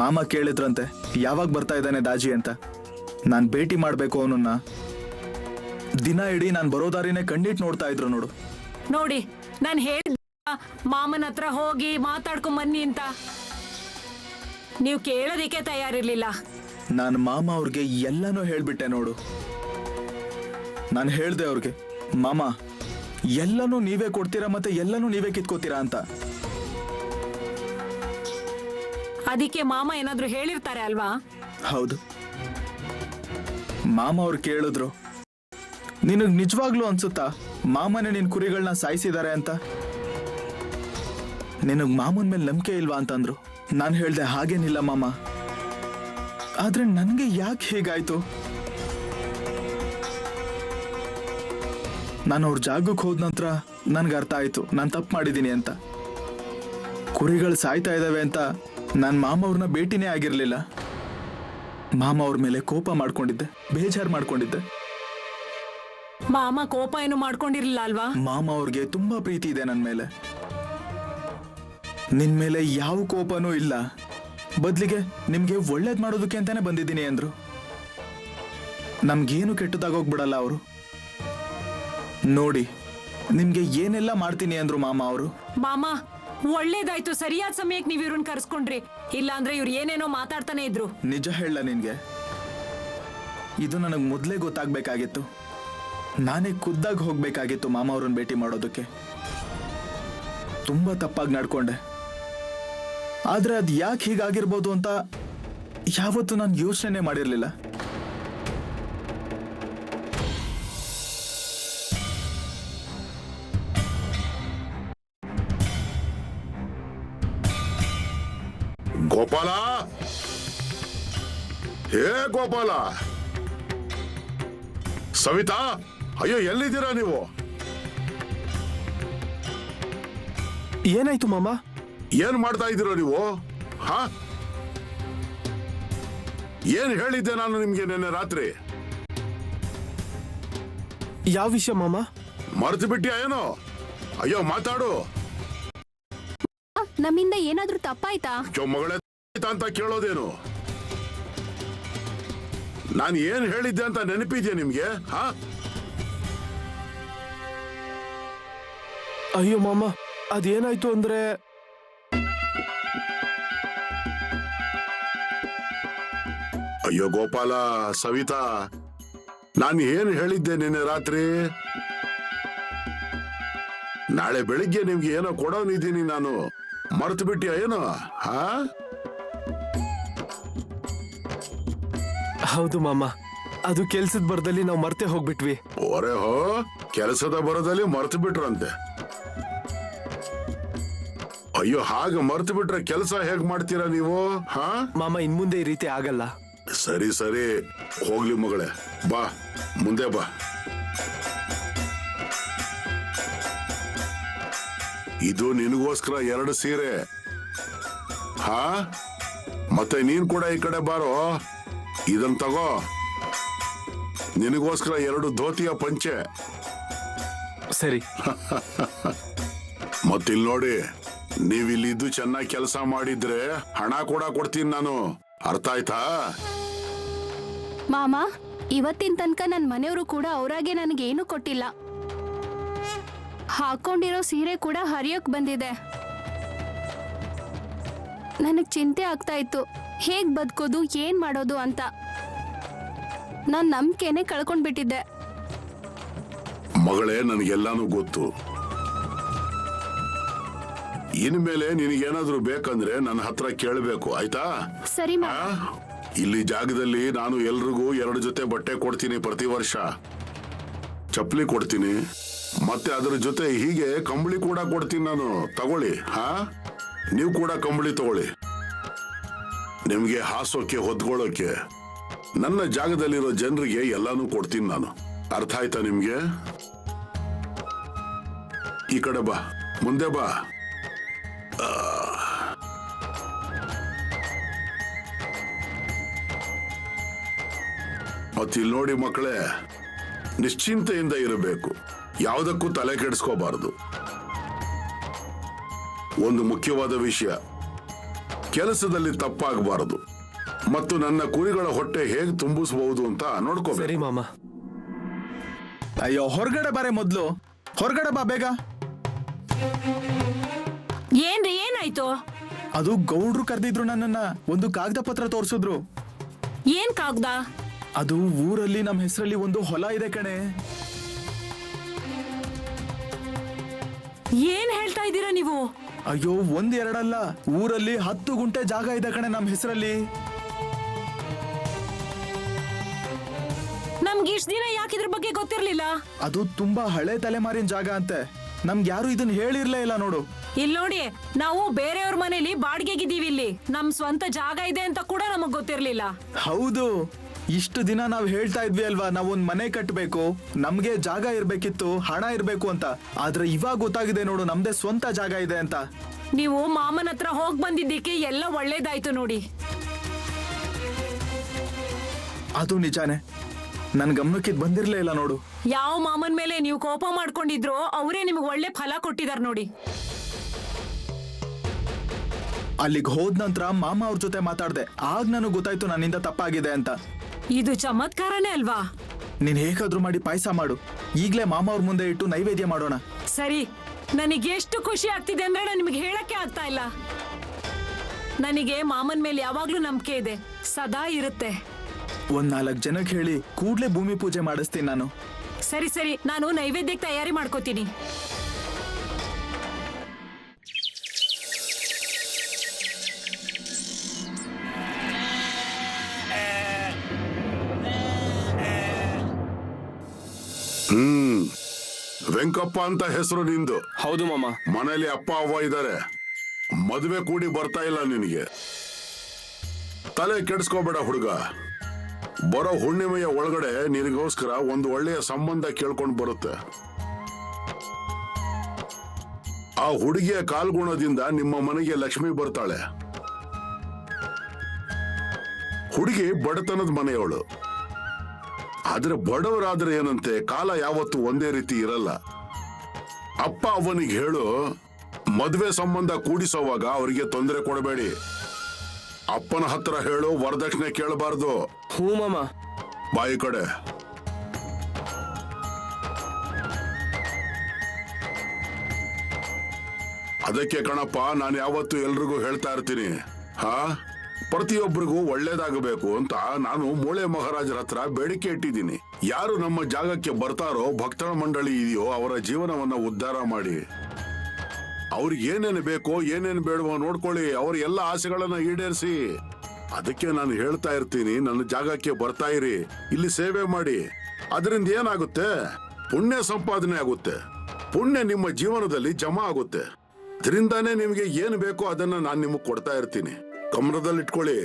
ಮಾಮ ಕೇಳಿದ್ರಂತೆ ಯಾವಾಗ ಬರ್ತಾ ಇದ್ದಾನೆ ದಾಜಿ ಅಂತ. ನಾನ್ ಭೇಟಿ ಮಾಡ್ಬೇಕು ಅವನನ್ನ. ದಿನ ಇಡೀ ನಾನ್ ಬರೋದಾರಿನೇ ಕಣ್ಣಿಟ್ಟು ನೋಡ್ತಾ ಇದ್ರು ನೋಡು. ನೋಡಿ, ನಾನು ಹೇಳಿದ ಮಾಮನ ಹತ್ರ ಹೋಗಿ ಮಾತಾಡ್ಕೊಂಡ್ ಬನ್ನಿ ಅಂತ. ನೀವು ಕೇಳೋದಿಕ್ಕೆ ತಯಾರಿರ್ಲಿಲ್ಲ. ನಾನು ಮಾಮ ಅವ್ರಿಗೆ ಎಲ್ಲನೂ ಹೇಳ್ಬಿಟ್ಟೆ ನೋಡು. ನಾನು ಹೇಳ್ದೆ ಅವ್ರಿಗೆ, ಮಾಮ ಎಲ್ಲನೂ ನೀವೇ ಕೊಡ್ತೀರಾ ಮತ್ತೆ ಎಲ್ಲನೂ ನೀವೇ ಕಿತ್ಕೋತೀರಾ ಅಂತ. ಅದಕ್ಕೆ ಮಾಮ ಏನಾದ್ರೂ ಹೇಳಿರ್ತಾರೆ ಅಲ್ವಾ? ಹೌದು, ಮಾಮ ಅವ್ರು ಕೇಳಿದ್ರು, ನಿನಗ್ ನಿಜವಾಗ್ಲೂ ಅನ್ಸುತ್ತಾ ಮಾಮನೇ ನಿನ್ ಕುರಿಗಳನ್ನ ಸಾಯಿಸಿದ್ದಾರೆ ಅಂತ? ನಿನಗ್ ಮಾಮನ್ ಮೇಲೆ ನಂಬಿಕೆ ಇಲ್ವಾ ಅಂತಂದ್ರು. ನಾನು ಹೇಳ್ದೆ, ಹಾಗೇನಿಲ್ಲ ಮಾಮ, ಆದ್ರೆ ನನ್ಗೆ ಯಾಕೆ ಹೀಗಾಯ್ತು? ನಾನು ಅವ್ರ ಜಾಗಕ್ಕೆ ಹೋದ ನಂತರ ನನ್ಗೆ ಅರ್ಥ ಆಯ್ತು ನಾನು ತಪ್ಪು ಮಾಡಿದ್ದೀನಿ ಅಂತ. ಕುರಿಗಳು ಸಾಯ್ತಾ ಇದ್ದಾವೆ ಅಂತ ನಾನು ಮಾಮ ಅವ್ರನ್ನ ಭೇಟಿನೇ ಆಗಿರ್ಲಿಲ್ಲ. ಮಾಮ ಅವ್ರ ಮೇಲೆ ಕೋಪ ಮಾಡ್ಕೊಂಡಿದ್ದೆ, ಬೇಜಾರು ಮಾಡ್ಕೊಂಡಿದ್ದೆ. ಮಾಮ ಕೋಪ ಏನು ಮಾಡ್ಕೊಂಡಿರ್ಲಿಲ್ಲ ಅಲ್ವಾ? ಮಾಮ ಅವ್ರಿಗೆ ತುಂಬಾ ಪ್ರೀತಿ ಇದೆ ನನ್ನ ಮೇಲೆ. ನಿನ್ ಮೇಲೆ ಯಾವ ಕೋಪನೂ ಇಲ್ಲ, ಬದ್ಲಿಗೆ ನಿಮ್ಗೆ ಒಳ್ಳೇದ್ ಮಾಡೋದಕ್ಕೆ ಅಂತಾನೆ ಬಂದಿದ್ದೀನಿ ಅಂದ್ರು. ನಮ್ಗೇನು ಕೆಟ್ಟದಾಗೋಗ್ಬಿಡಲ್ಲ ಅವರು. ನೋಡಿ, ನಿಮ್ಗೆ ಏನೆಲ್ಲ ಮಾಡ್ತೀನಿ ಅಂದ್ರು ಮಾಮ ಅವರು. ಮಾಮ, ಒಳ್ಳೇದಾಯ್ತು, ಸರಿಯಾದ ಸಮಯಕ್ಕೆ ನೀವು ಇವ್ರನ್ನ ಕರ್ಸ್ಕೊಂಡ್ರಿ. ಇಲ್ಲ ಅಂದ್ರೆ ಇವ್ರು ಏನೇನೋ ಮಾತಾಡ್ತಾನೆ ಇದ್ರು. ನಿಜ ಹೇಳ ನಿನ್ಗೆ, ಇದು ನನಗ್ ಮೊದ್ಲೇ ಗೊತ್ತಾಗ್ಬೇಕಾಗಿತ್ತು. ನಾನೇ ಖುದ್ದಾಗಿ ಹೋಗ್ಬೇಕಾಗಿತ್ತು ಮಾಮ ಅವ್ರನ್ನ ಭೇಟಿ ಮಾಡೋದಕ್ಕೆ. ತುಂಬಾ ತಪ್ಪಾಗಿ ನಡ್ಕೊಂಡೆ. ಆದ್ರೆ ಅದ್ ಯಾಕೆ ಹೀಗಾಗಿರ್ಬೋದು ಅಂತ ಯಾವತ್ತೂ ನಾನು ಯೋಚನೆ ಮಾಡಿರ್ಲಿಲ್ಲ. ಗೋಪಾಲ, ಹೇ ಗೋಪಾಲ, ಸವಿತಾ, ಅಯ್ಯೋ ಎಲ್ಲಿದ್ದೀರಾ ನೀವು? ಏನಾಯ್ತು ಮಾಮ? ಏನ್ ಮಾಡ್ತಾ ಇದ್ದೀರೋ ನೀವು? ಹಾ, ಏನ್ ಹೇಳಿದ್ದೆ ನಾನು ನಿಮ್ಗೆ ನಿನ್ನೆ ರಾತ್ರಿ? ಯಾವ ವಿಷಯ ಮಾಮ? ಮರ್ತು ಬಿಟ್ಟಿಯಾ ಏನೋ? ಅಯ್ಯೋ ಮಾತಾಡು. ನಮ್ಮಿಂದ ಏನಾದ್ರೂ ತಪ್ಪಾಯ್ತಾ? ಮಗಳೇ ಅಂತ ಕೇಳೋದೇನು? ನಾನು ಏನ್ ಹೇಳಿದ್ದೆ ಅಂತ ನೆನಪಿದ್ಯಾ ನಿಮ್ಗೆ? ಹಾ, ಅಯ್ಯೋ ಮಾಮ, ಅದೇನಾಯ್ತು ಅಂದ್ರೆ ಅಯ್ಯೋ ಗೋಪಾಲ, ಸವಿತಾ, ನಾನು ಏನು ಹೇಳಿದ್ದೆ ನಿನ್ನೆ ರಾತ್ರಿ? ನಾಳೆ ಬೆಳಿಗ್ಗೆ ನಿಮ್ಗೆ ಏನೋ ಕೊಡೋನಿದ್ದೀನಿ ನಾನು, ಮರ್ತು ಬಿಟ್ಟಿಯ ಏನೋ? ಹಾ, ಹೌದು ಮಾಮ, ಅದು ಕೆಲ್ಸದ ಬರದಲ್ಲಿ ನಾವು ಮರ್ತೆ ಹೋಗ್ಬಿಟ್ವಿ. ಓರೆ ಹೋ, ಕೆಲಸದ ಬರದಲ್ಲಿ ಮರ್ತು ಬಿಟ್ರಂತೆ. ಅಯ್ಯೋ, ಹಾಗೆ ಮರ್ತು ಬಿಟ್ರೆ ಕೆಲಸ ಹೇಗ್ ಮಾಡ್ತೀರಾ ನೀವು? ಹಾ ಮಾಮ, ಇನ್ಮುಂದೆ ಈ ರೀತಿ ಆಗಲ್ಲ. ಸರಿ ಸರಿ, ಹೋಗ್ಲಿ ಮಗಳೇ, ಬಾ ಮುಂದೆ ಬಾ. ಇದು ನಿನಗೋಸ್ಕರ 2 ಸೀರೆ. ಹಾ, ಮತ್ತೆ ನೀನ್ ಕೂಡ ಈ ಕಡೆ ಬಾರೋ, ಇದನ್ ತಗೋ. ನಿನಗೋಸ್ಕರ 2 ಧೋತಿಯ ಪಂಚೆ. ಸರಿ. ಮತ್ತಿಲ್ ನೋಡಿ, ನೀವಿಲ್ಲಿದ್ದು ಚೆನ್ನಾಗಿ ಕೆಲಸ ಮಾಡಿದ್ರೆ ಹಣ ಕೂಡ ಕೊಡ್ತೀನಿ ನಾನು, ಅರ್ಥ ಆಯ್ತಾ? ಮಾಮ, ಇವತ್ತಿನ ತನಕ ನನ್ನ ಮನೆಯವರು ಕೂಡ ಅವರಾಗೆ ನನಗೇನು ಕೊಟ್ಟಿಲ್ಲ. ಹಾಕೊಂಡಿರೋ ಸೀರೆ ಕೂಡ ಹರಿಯೋಕ್ ಬಂದಿದೆ. ನನಗ್ ಚಿಂತೆ ಆಗ್ತಾ ಇತ್ತು, ಹೇಗ್ ಬದುಕೋದು, ಏನ್ ಮಾಡೋದು ಅಂತ. ನಾನ್ ನಂಬಿಕೆನೆ ಕಳ್ಕೊಂಡ್ಬಿಟ್ಟಿದ್ದೆ. ಮಗಳೇ, ನನಗೆಲ್ಲಾನು ಗೊತ್ತು. ಇನ್ಮೇಲೆ ನಿನಗೇನಾದ್ರೂ ಬೇಕಂದ್ರೆ ನನ್ನ ಹತ್ರ ಕೇಳಬೇಕು, ಆಯ್ತಾ? ಸರಿ ಮಾಮ. ಆ? ಇಲ್ಲಿ ಜಾಗದಲ್ಲಿ ನಾನು ಎಲ್ರಿಗೂ 2 ಜೊತೆ ಬಟ್ಟೆ ಕೊಡ್ತೀನಿ ಪ್ರತಿ ವರ್ಷ. ಚಪ್ಪಲಿ ಕೊಡ್ತೀನಿ, ಮತ್ತೆ ಅದರ ಜೊತೆ ಹೀಗೆ ಕಂಬಳಿ ಕೂಡ ಕೊಡ್ತೀನಿ ನಾನು. ತಗೊಳ್ಳಿ. ಹಾ, ನೀವು ಕೂಡ ಕಂಬಳಿ ತಗೊಳ್ಳಿ. ನಿಮ್ಗೆ ಹಾಸೋಕೆ, ಹೊದ್ಕೊಳ್ಳೋಕೆ. ನನ್ನ ಜಾಗದಲ್ಲಿರೋ ಜನರಿಗೆ ಎಲ್ಲಾನು ಕೊಡ್ತೀನಿ ನಾನು, ಅರ್ಥ ಆಯ್ತಾ ನಿಮ್ಗೆ? ಈ ಕಡೆ ಬಾ, ಮುಂದೆ ಬಾ. ಮತ್ತಿಲ್ಲಿ ನೋಡಿ ಮಕ್ಕಳೇ, ನಿಶ್ಚಿಂತೆಯಿಂದ ಇರಬೇಕು, ಯಾವುದಕ್ಕೂ ತಲೆ ಕೆಡಿಸ್ಕೋಬಾರದು. ಒಂದು ಮುಖ್ಯವಾದ ವಿಷಯ, ಕೆಲಸದಲ್ಲಿ ತಪ್ಪಾಗಬಾರದು, ಮತ್ತು ನನ್ನ ಕುರಿಗಳ ಹೊಟ್ಟೆ ಹೇಗೆ ತುಂಬಿಸಬಹುದು ಅಂತ ನೋಡ್ಕೋಬೇಕು. ಸರಿ ಮಾಮ. ಅಯ್ಯೋ, ಹೊರಗಡೆ ಬಾರೆ, ಮೊದ್ಲು ಹೊರಗಡೆ ಬಾ ಬೇಗ. ಏನ್ರಿ, ಏನಾಯ್ತು? ಅದು ಗೌಡ್ರು ಕರೆದಿದ್ರು ನನ್ನನ್ನ, ಒಂದು ಕಾಗದ ಪತ್ರ ತೋರಿಸಿದ್ರು. ಏನ್ ಕಾಗ್ದ? ಅದು ಊರಲ್ಲಿ ನಮ್ಮ ಹೆಸರಲ್ಲಿ ಒಂದು ಹೊಲ ಇದೆ ಕಣೆ. ಏನ್ ಹೇಳ್ತಾ ಇದ್ದೀರಾ ನೀವು? ಅಯ್ಯೋ, 1-2 ಅಲ್ಲ, ಊರಲ್ಲಿ 10 ಗುಂಟೆ ಜಾಗ ಇದೆ ಕಣೆ ನಮ್ಮ ಹೆಸರಲ್ಲಿ. ನಮ್ಗೆ ಇಷ್ಟ ದಿನ ಯಾಕಿದ್ರ ಬಗ್ಗೆ ಗೊತ್ತಿರ್ಲಿಲ್ಲ? ಅದು ತುಂಬಾ ಹಳೆ ತಲೆಮಾರಿನ ಜಾಗ ಅಂತೆ, ನಮ್ಗೆ ಯಾರು ಇದನ್ನ ಹೇಳಿರ್ಲೇ ಇಲ್ಲ ನೋಡು. ಇಲ್ಲಿ ನೋಡಿ, ನಾವು ಬೇರೆಯವ್ರ ಮನೇಲಿ ಬಾಡಿಗೆಗಿದ್ದೀವಿ. ಇಲ್ಲಿ ನಮ್ ಸ್ವಂತ ಜಾಗ ಇದೆ ಅಂತ ಕೂಡ ನಮಗ್ ಗೊತ್ತಿರ್ಲಿಲ್ಲ. ಹೌದು, ಇಷ್ಟು ದಿನ ನಾವ್ ಹೇಳ್ತಾ ಇದ್ವಿ ಅಲ್ವಾ, ನಾವೊಂದ್ ಮನೆ ಕಟ್ಟಬೇಕು, ನಮ್ಗೆ ಜಾಗ ಇರ್ಬೇಕಿತ್ತು, ಹಣ ಇರ್ಬೇಕು ಅಂತ. ಆದ್ರೆ ಇವಾಗ ಗೊತ್ತಾಗಿದೆ ನೋಡು, ನಮ್ದೇ ಸ್ವಂತ ಜಾಗ ಇದೆ ಅಂತ. ನೀವು ಮಾಮನ ಹತ್ರ ಹೋಗ್ ಬಂದಿದ್ದಕ್ಕೆ ಎಲ್ಲ ಒಳ್ಳೇದಾಯ್ತು ನೋಡಿ. ಅದು ನಿಜಾನೇ, ನನ್ ಗಮನಕ್ಕಿದ್ ಬಂದಿರ್ಲೇ ಇಲ್ಲ ನೋಡು. ಯಾವ ಮಾಮನ್ ಮೇಲೆ ನೀವು ಕೋಪ ಮಾಡ್ಕೊಂಡಿದ್ರೋ ಅವರೇ ನಿಮ್ಗೆ ಒಳ್ಳೆ ಫಲ ಕೊಟ್ಟಿದಾರ ನೋಡಿ. ಅಲ್ಲಿಗೆ ಹೋದ ನಂತರ ಮಾಮ ಅವ್ರ ಜೊತೆ ಮಾತಾಡ್ದೆ, ಆಗ ನನಗೆ ಗೊತ್ತಾಯ್ತು ನನ್ನಿಂದ ತಪ್ಪಾಗಿದೆ ಅಂತ. ಇದು ಚಮತ್ಕಾರನೇ ಅಲ್ವಾ? ನೀನ್ ಹೇಗಾದ್ರೂ ಮಾಡಿ ಪಾಯಸ ಮಾಡು, ಈಗ್ಲೇ ಮಾಮ ಅವ್ರ ಮುಂದೆ ಇಟ್ಟು ನೈವೇದ್ಯ ಮಾಡೋಣ. ಸರಿ, ನನಗೆ ಎಷ್ಟು ಖುಷಿ ಆಗ್ತಿದೆ ಅಂದ್ರೆ ನಾನು ನಿಮ್ಗೆ ಹೇಳಕ್ಕೆ ಆಗ್ತಾ ಇಲ್ಲ. ನನಗೆ ಮಾಮನ್ ಮೇಲೆ ಯಾವಾಗ್ಲೂ ನಂಬಿಕೆ ಇದೆ, ಸದಾ ಇರುತ್ತೆ. 4 ಜನಕ್ಕೆ ಹೇಳಿ ಕೂಡ್ಲೆ ಭೂಮಿ ಪೂಜೆ ಮಾಡಿಸ್ತೀನಿ ನಾನು. ಸರಿ ಸರಿ, ನಾನು ನೈವೇದ್ಯಕ್ಕೆ ತಯಾರಿ ಮಾಡ್ಕೋತೀನಿ. ವೆಂಕಪ್ಪ ಅಂತ ಹೆಸರು ನಿಂದು? ಹೌದು ಮಾಮ. ಮನೇಲಿ ಅಪ್ಪ ಅವ್ವ ಇದ್ದಾರೆ, ಮದುವೆ ಕೂಡಿ ಬರ್ತಾ ಇಲ್ಲ ನಿನಗೆ. ತಲೆ ಕೆಡಿಸ್ಕೋಬೇಡ ಹುಡುಗ. ಬರೋ ಹುಣ್ಣಿಮೆಯ ಒಳಗಡೆ ನಿನಗೋಸ್ಕರ ಒಂದು ಒಳ್ಳೆಯ ಸಂಬಂಧ ಕೇಳ್ಕೊಂಡು ಬರುತ್ತೆ. ಆ ಹುಡುಗಿಯ ಕಾಲ್ಗುಣದಿಂದ ನಿಮ್ಮ ಮನೆಗೆ ಲಕ್ಷ್ಮಿ ಬರ್ತಾಳೆ. ಹುಡುಗಿ ಬಡತನದ ಮನೆಯವಳು. ಆದ್ರೆ ಬಡವರಾದ್ರೆ ಏನಂತೆ, ಕಾಲ ಯಾವತ್ತು ಒಂದೇ ರೀತಿ ಇರಲ್ಲ. ಅಪ್ಪ ಅವನಿಗೆ ಹೇಳು, ಮದುವೆ ಸಂಬಂಧ ಕೂಡಿಸೋವಾಗ ಅವರಿಗೆ ತೊಂದರೆ ಕೊಡಬೇಡಿ. ಅಪ್ಪನ ಹತ್ರ ಹೇಳು, ವರದಕ್ಷಿಣೆ ಕೇಳಬಾರ್ದು. ಹ್ಞೂ ಮಾಮ. ಬಾಯಿ ಕಡೆ. ಅದಕ್ಕೆ ಕಣಪ್ಪ, ನಾನು ಯಾವತ್ತು ಎಲ್ರಿಗೂ ಹೇಳ್ತಾ ಇರ್ತೀನಿ, ಹಾ, ಪ್ರತಿಯೊಬ್ಬರಿಗೂ ಒಳ್ಳೇದಾಗಬೇಕು ಅಂತ ನಾನು ಮೂಳೆ ಮಹಾರಾಜರ ಹತ್ರ ಬೇಡಿಕೆ ಇಟ್ಟಿದ್ದೀನಿ. ಯಾರು ನಮ್ಮ ಜಾಗಕ್ಕೆ ಬರ್ತಾರೋ ಭಕ್ತರ ಮಂಡಳಿ ಇದೆಯೋ ಅವರ ಜೀವನವನ್ನ ಉದ್ಧಾರ ಮಾಡಿ, ಅವ್ರಿಗೆ ಏನೇನು ಬೇಕೋ ಏನೇನು ಬೇಡವೋ ನೋಡ್ಕೊಳ್ಳಿ, ಅವ್ರ ಎಲ್ಲ ಆಸೆಗಳನ್ನ ಈಡೇರಿಸಿ. ಅದಕ್ಕೆ ನಾನು ಹೇಳ್ತಾ ಇರ್ತೀನಿ, ನನ್ನ ಜಾಗಕ್ಕೆ ಬರ್ತಾ ಇರಿ, ಇಲ್ಲಿ ಸೇವೆ ಮಾಡಿ. ಅದರಿಂದ ಏನಾಗುತ್ತೆ? ಪುಣ್ಯ ಸಂಪಾದನೆ ಆಗುತ್ತೆ, ಪುಣ್ಯ ನಿಮ್ಮ ಜೀವನದಲ್ಲಿ ಜಮಾ ಆಗುತ್ತೆ. ಅದರಿಂದಾನೇ ನಿಮಗೆ ಏನು ಬೇಕೋ ಅದನ್ನ ನಾನು ನಿಮಗೆ ಕೊಡ್ತಾ ಇರ್ತೀನಿ. ಗಮನದಲ್ಲಿ ಇಟ್ಕೊಳ್ಳಿ,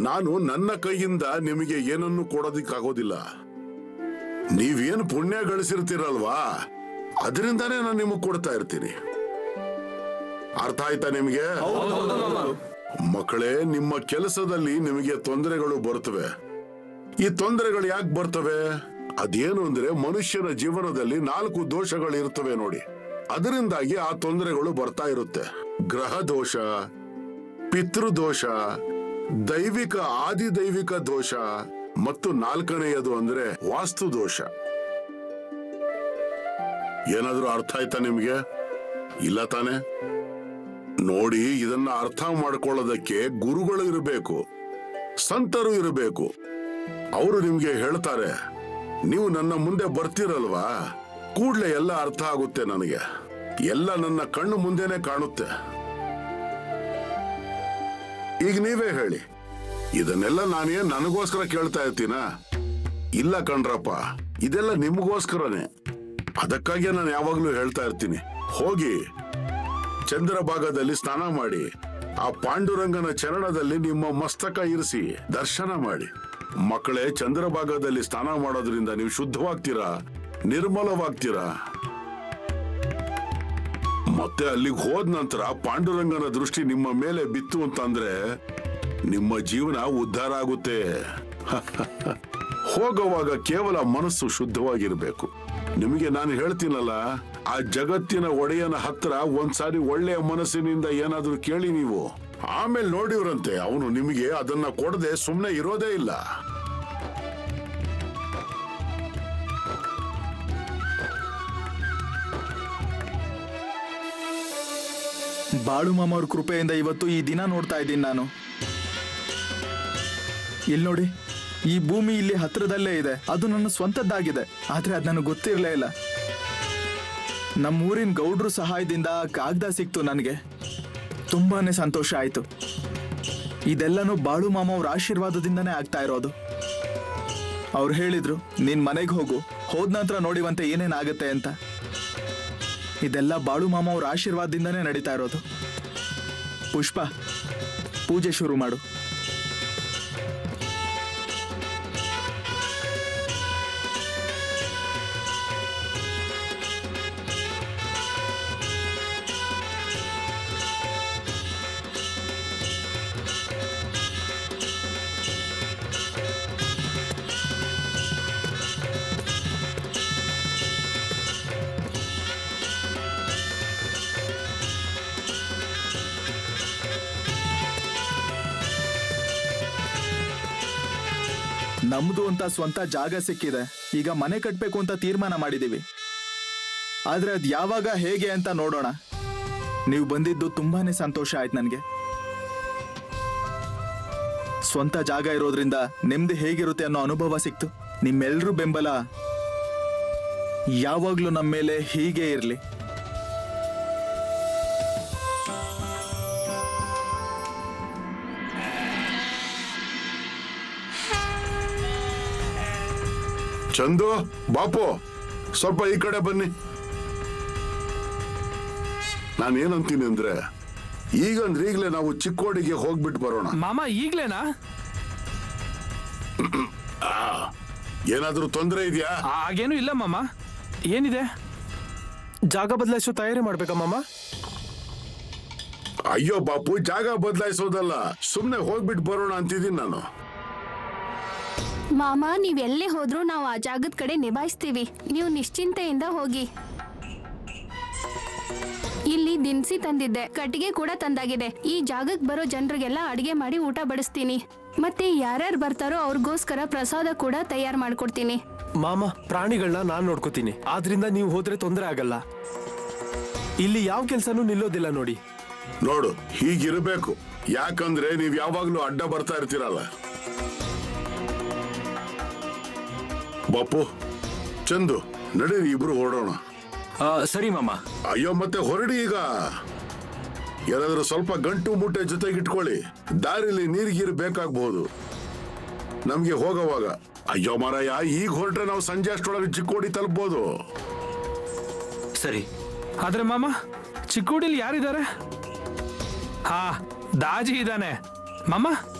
ನಾನು ನನ್ನ ಕೈಯಿಂದ ನಿಮಗೆ ಏನನ್ನು ಕೊಡೋದಿಕ್ಕಾಗೋದಿಲ್ಲ. ನೀವೇನು ಪುಣ್ಯ ಗಳಿಸಿರ್ತೀರಲ್ವಾ, ಅದರಿಂದಾನೇ ನಾನು ನಿಮಗೆ ಕೊಡ್ತಾ ಇರ್ತೀನಿ. ಅರ್ಥ ಆಯ್ತಾ ನಿಮಗೆ? ಮಕ್ಕಳೇ, ನಿಮ್ಮ ಕೆಲಸದಲ್ಲಿ ನಿಮಗೆ ತೊಂದರೆಗಳು ಬರ್ತವೆ. ಈ ತೊಂದರೆಗಳು ಯಾಕೆ ಬರ್ತವೆ? ಅದೇನು ಅಂದ್ರೆ ಮನುಷ್ಯನ ಜೀವನದಲ್ಲಿ 4 ದೋಷಗಳು ಇರ್ತವೆ ನೋಡಿ. ಅದರಿಂದಾಗಿ ಆ ತೊಂದರೆಗಳು ಬರ್ತಾ ಇರುತ್ತೆ. ಗ್ರಹ ದೋಷ, ಪಿತೃದೋಷ, ದೈವಿಕ ಆದಿದೈವಿಕ ದೋಷ ಮತ್ತು 4ನೆಯದು ಅಂದ್ರೆ ವಾಸ್ತು ದೋಷ. ಏನಾದ್ರೂ ಅರ್ಥ ಆಯ್ತಾ ನಿಮ್ಗೆ? ಇಲ್ಲ ತಾನೆ? ನೋಡಿ, ಇದನ್ನ ಅರ್ಥ ಮಾಡ್ಕೊಳ್ಳೋದಕ್ಕೆ ಗುರುಗಳು ಇರಬೇಕು, ಸಂತರು ಇರಬೇಕು. ಅವರು ನಿಮ್ಗೆ ಹೇಳ್ತಾರೆ. ನೀವು ನನ್ನ ಮುಂದೆ ಬರ್ತಿರಲ್ವಾ, ಕೂಡ್ಲೆ ಎಲ್ಲ ಅರ್ಥ ಆಗುತ್ತೆ ನನಗೆ. ಎಲ್ಲ ನನ್ನ ಕಣ್ಣು ಮುಂದೆನೆ ಕಾಣುತ್ತೆ. ಈಗ ನೀವೇ ಹೇಳಿ, ಇದನ್ನೆಲ್ಲ ನಾನೇನ್ ನನಗೋಸ್ಕರ ಕೇಳ್ತಾ ಇರ್ತೀನ? ಇಲ್ಲ ಕಣ್ರಪ್ಪ, ಇದೆಲ್ಲ ನಿಮಗೋಸ್ಕರನೇ. ಅದಕ್ಕಾಗಿ ನಾನು ಯಾವಾಗ್ಲೂ ಹೇಳ್ತಾ ಇರ್ತೀನಿ, ಹೋಗಿ ಚಂದ್ರಭಾಗದಲ್ಲಿ ಸ್ನಾನ ಮಾಡಿ, ಆ ಪಾಂಡುರಂಗನ ಚರಣದಲ್ಲಿ ನಿಮ್ಮ ಮಸ್ತಕ ಇರಿಸಿ ದರ್ಶನ ಮಾಡಿ. ಮಕ್ಕಳೇ, ಚಂದ್ರಭಾಗದಲ್ಲಿ ಸ್ನಾನ ಮಾಡೋದ್ರಿಂದ ನೀವು ಶುದ್ಧವಾಗ್ತೀರಾ, ನಿರ್ಮಲವಾಗ್ತೀರಾ. ಮತ್ತೆ ಅಲ್ಲಿಗೆ ಹೋದ ನಂತರ ಪಾಂಡುರಂಗನ ದೃಷ್ಟಿ ನಿಮ್ಮ ಮೇಲೆ ಬಿತ್ತು ಅಂತಂದ್ರೆ ನಿಮ್ಮ ಜೀವನ ಉದ್ಧಾರ ಆಗುತ್ತೆ. ಹೋಗುವಾಗ ಕೇವಲ ಮನಸ್ಸು ಶುದ್ಧವಾಗಿರ್ಬೇಕು. ನಿಮಗೆ ನಾನು ಹೇಳ್ತೀನಲ್ಲ, ಆ ಜಗತ್ತಿನ ಒಡೆಯನ ಹತ್ರ ಒಂದ್ಸಾರಿ ಒಳ್ಳೆಯ ಮನಸ್ಸಿನಿಂದ ಏನಾದ್ರೂ ಕೇಳಿ ನೀವು, ಆಮೇಲೆ ನೋಡಿವ್ರಂತೆ ಅವನು ನಿಮಗೆ ಅದನ್ನ ಕೊಡದೆ ಸುಮ್ಮನೆ ಇರೋದೇ ಇಲ್ಲ. ಬಾಳು ಮಾಮ ಅವ್ರ ಕೃಪೆಯಿಂದ ಇವತ್ತು ಈ ದಿನ ನೋಡ್ತಾ ಇದ್ದೀನಿ ನಾನು. ಇಲ್ಲಿ ನೋಡಿ, ಈ ಭೂಮಿ ಇಲ್ಲಿ ಹತ್ರದಲ್ಲೇ ಇದೆ, ಅದು ನನ್ನ ಸ್ವಂತದ್ದಾಗಿದೆ. ಆದ್ರೆ ಅದು ನನಗೆ ಗೊತ್ತಿರಲೇ ಇಲ್ಲ. ನಮ್ಮೂರಿನ ಗೌಡ್ರ ಸಹಾಯದಿಂದ ಕಾಗದ ಸಿಕ್ತು ನನಗೆ. ತುಂಬಾನೇ ಸಂತೋಷ ಆಯ್ತು. ಇದೆಲ್ಲನೂ ಬಾಳು ಮಾಮ ಅವ್ರ ಆಶೀರ್ವಾದದಿಂದನೇ ಆಗ್ತಾ ಇರೋದು. ಅವ್ರು ಹೇಳಿದ್ರು, ನೀನ್ ಮನೆಗೆ ಹೋಗು, ಹೋದ ನಂತರ ನೋಡಿವಂತೆ ಏನೇನಾಗುತ್ತೆ ಅಂತ. ಇದೆಲ್ಲ ಬಾಳು ಮಾಮ ಅವ್ರ ಆಶೀರ್ವಾದದಿಂದನೇ ನಡೀತಾ ಇರೋದು. ಪುಷ್ಪ, ಪೂಜೆ ಶುರು ಮಾಡು. ನಮ್ದು ಅಂತ ಸ್ವಂತ ಜಾಗ ಸಿಕ್ಕಿದೆ. ಈಗ ಮನೆ ಕಟ್ಬೇಕು ಅಂತ ತೀರ್ಮಾನ ಮಾಡಿದೀವಿ. ಆದ್ರೆ ಅದ್ ಯಾವಾಗ ಹೇಗೆ ಅಂತ ನೋಡೋಣ. ನೀವು ಬಂದಿದ್ದು ತುಂಬಾನೇ ಸಂತೋಷ ಆಯ್ತು ನನಗೆ. ಸ್ವಂತ ಜಾಗ ಇರೋದ್ರಿಂದ ನೆಮ್ಮದಿ ಹೇಗಿರುತ್ತೆ ಅನ್ನೋ ಅನುಭವ ಸಿಕ್ತು. ನಿಮ್ಮೆಲ್ರೂ ಬೆಂಬಲ ಯಾವಾಗ್ಲೂ ನಮ್ಮ ಮೇಲೆ ಹೀಗೆ ಇರ್ಲಿ. ಚಂದು, ಬಾಪು, ಸ್ವಲ್ಪ ಈ ಕಡೆ ಬನ್ನಿ. ನಾನೇನಂತೀನಿ ಅಂದ್ರೆ, ಈಗಲೇ ನಾವು ಚಿಕ್ಕೋಡಿಗೆ ಹೋಗ್ಬಿಟ್ಟು ಬರೋಣ. ಮಾಮ ಈಗ್ಲೇನಾ? ಏನಾದ್ರೂ ತೊಂದರೆ ಇದೆಯಾ? ಹಾಗೇನು ಇಲ್ಲ ಮಾಮ. ಏನಿದೆ? ಜಾಗ ಬದಲಾಯಿಸೋ ತಯಾರಿ ಮಾಡ್ಬೇಕಾ ಮಾಮ? ಅಯ್ಯೋ ಬಾಪು, ಜಾಗ ಬದಲಾಯಿಸೋದಲ್ಲ, ಸುಮ್ನೆ ಹೋಗ್ಬಿಟ್ಟು ಬರೋಣ ಅಂತಿದ್ದೀನಿ ನಾನು. ಮಾಮ, ನೀವೆಲ್ಲೇ ಹೋದ್ರೂ ನಾವು ಆ ಜಾಗದ ಕಡೆ ನಿಭಾಯಿಸ್ತೀವಿ. ನೀವು ನಿಶ್ಚಿಂತೆಯಿಂದ ಹೋಗಿ. ಇಲ್ಲಿ ದಿನಸಿ ತಂದಿದ್ದೆ, ಕಟ್ಟಿಗೆ ಕೂಡ ತಂದಾಗಿದೆ. ಈ ಜಾಗಕ್ಕೆ ಬರೋ ಜನರಿಗೆಲ್ಲ ಅಡಿಗೆ ಮಾಡಿ ಊಟ ಬಡಿಸ್ತೀನಿ. ಮತ್ತೆ ಯಾರ್ಯಾರು ಬರ್ತಾರೋ ಅವ್ರಿಗೋಸ್ಕರ ಪ್ರಸಾದ ಕೂಡ ತಯಾರು ಮಾಡ್ಕೊಡ್ತೀನಿ. ಮಾಮ, ಪ್ರಾಣಿಗಳನ್ನ ನಾನ್ ನೋಡ್ಕೋತೀನಿ, ಆದ್ರಿಂದ ನೀವು ಹೋದ್ರೆ ತೊಂದರೆ ಆಗಲ್ಲ. ಇಲ್ಲಿ ಯಾವ ಕೆಲ್ಸನೂ ನಿಲ್ಲೋದಿಲ್ಲ ನೋಡಿ. ನೋಡು, ಹೀಗಿರ್ಬೇಕು. ಯಾಕಂದ್ರೆ ನೀವ್ ಯಾವಾಗ್ಲೂ ಅಡ್ಡ ಬರ್ತಾ ಇರ್ತೀರಲ್ಲ. ಬಾಪು, ಚಂದು, ನಡೀರಿ ಇಬ್ರು ಹೊರಡೋಣ. ಸರಿ ಮಾಮ. ಅಯ್ಯೋ, ಮತ್ತೆ ಹೊರಡಿ ಈಗ. ಯಾರಾದ್ರೂ ಸ್ವಲ್ಪ ಗಂಟು ಮುಟ್ಟೆ ಜೊತೆಗೆ ಇಟ್ಕೊಳ್ಳಿ. ದಾರಿಲಿ ನೀರಿಗೀರು ಬೇಕಾಗಬಹುದು ನಮ್ಗೆ ಹೋಗೋವಾಗ. ಅಯ್ಯೋ ಮಾರಾಯ, ಈಗ ಹೊರಟ್ರೆ ನಾವು ಸಂಜೆ ಅಷ್ಟೊಳಗೆ ಚಿಕ್ಕೋಡಿ ತಲುಪಬಹುದು. ಸರಿ. ಆದ್ರೆ ಮಾಮ, ಚಿಕ್ಕೋಡಿಲಿ ಯಾರಿದ್ದಾರೆ? ಹಾ, ದಾಜಿ ಇದ್ದಾನೆ. ಮಾಮ,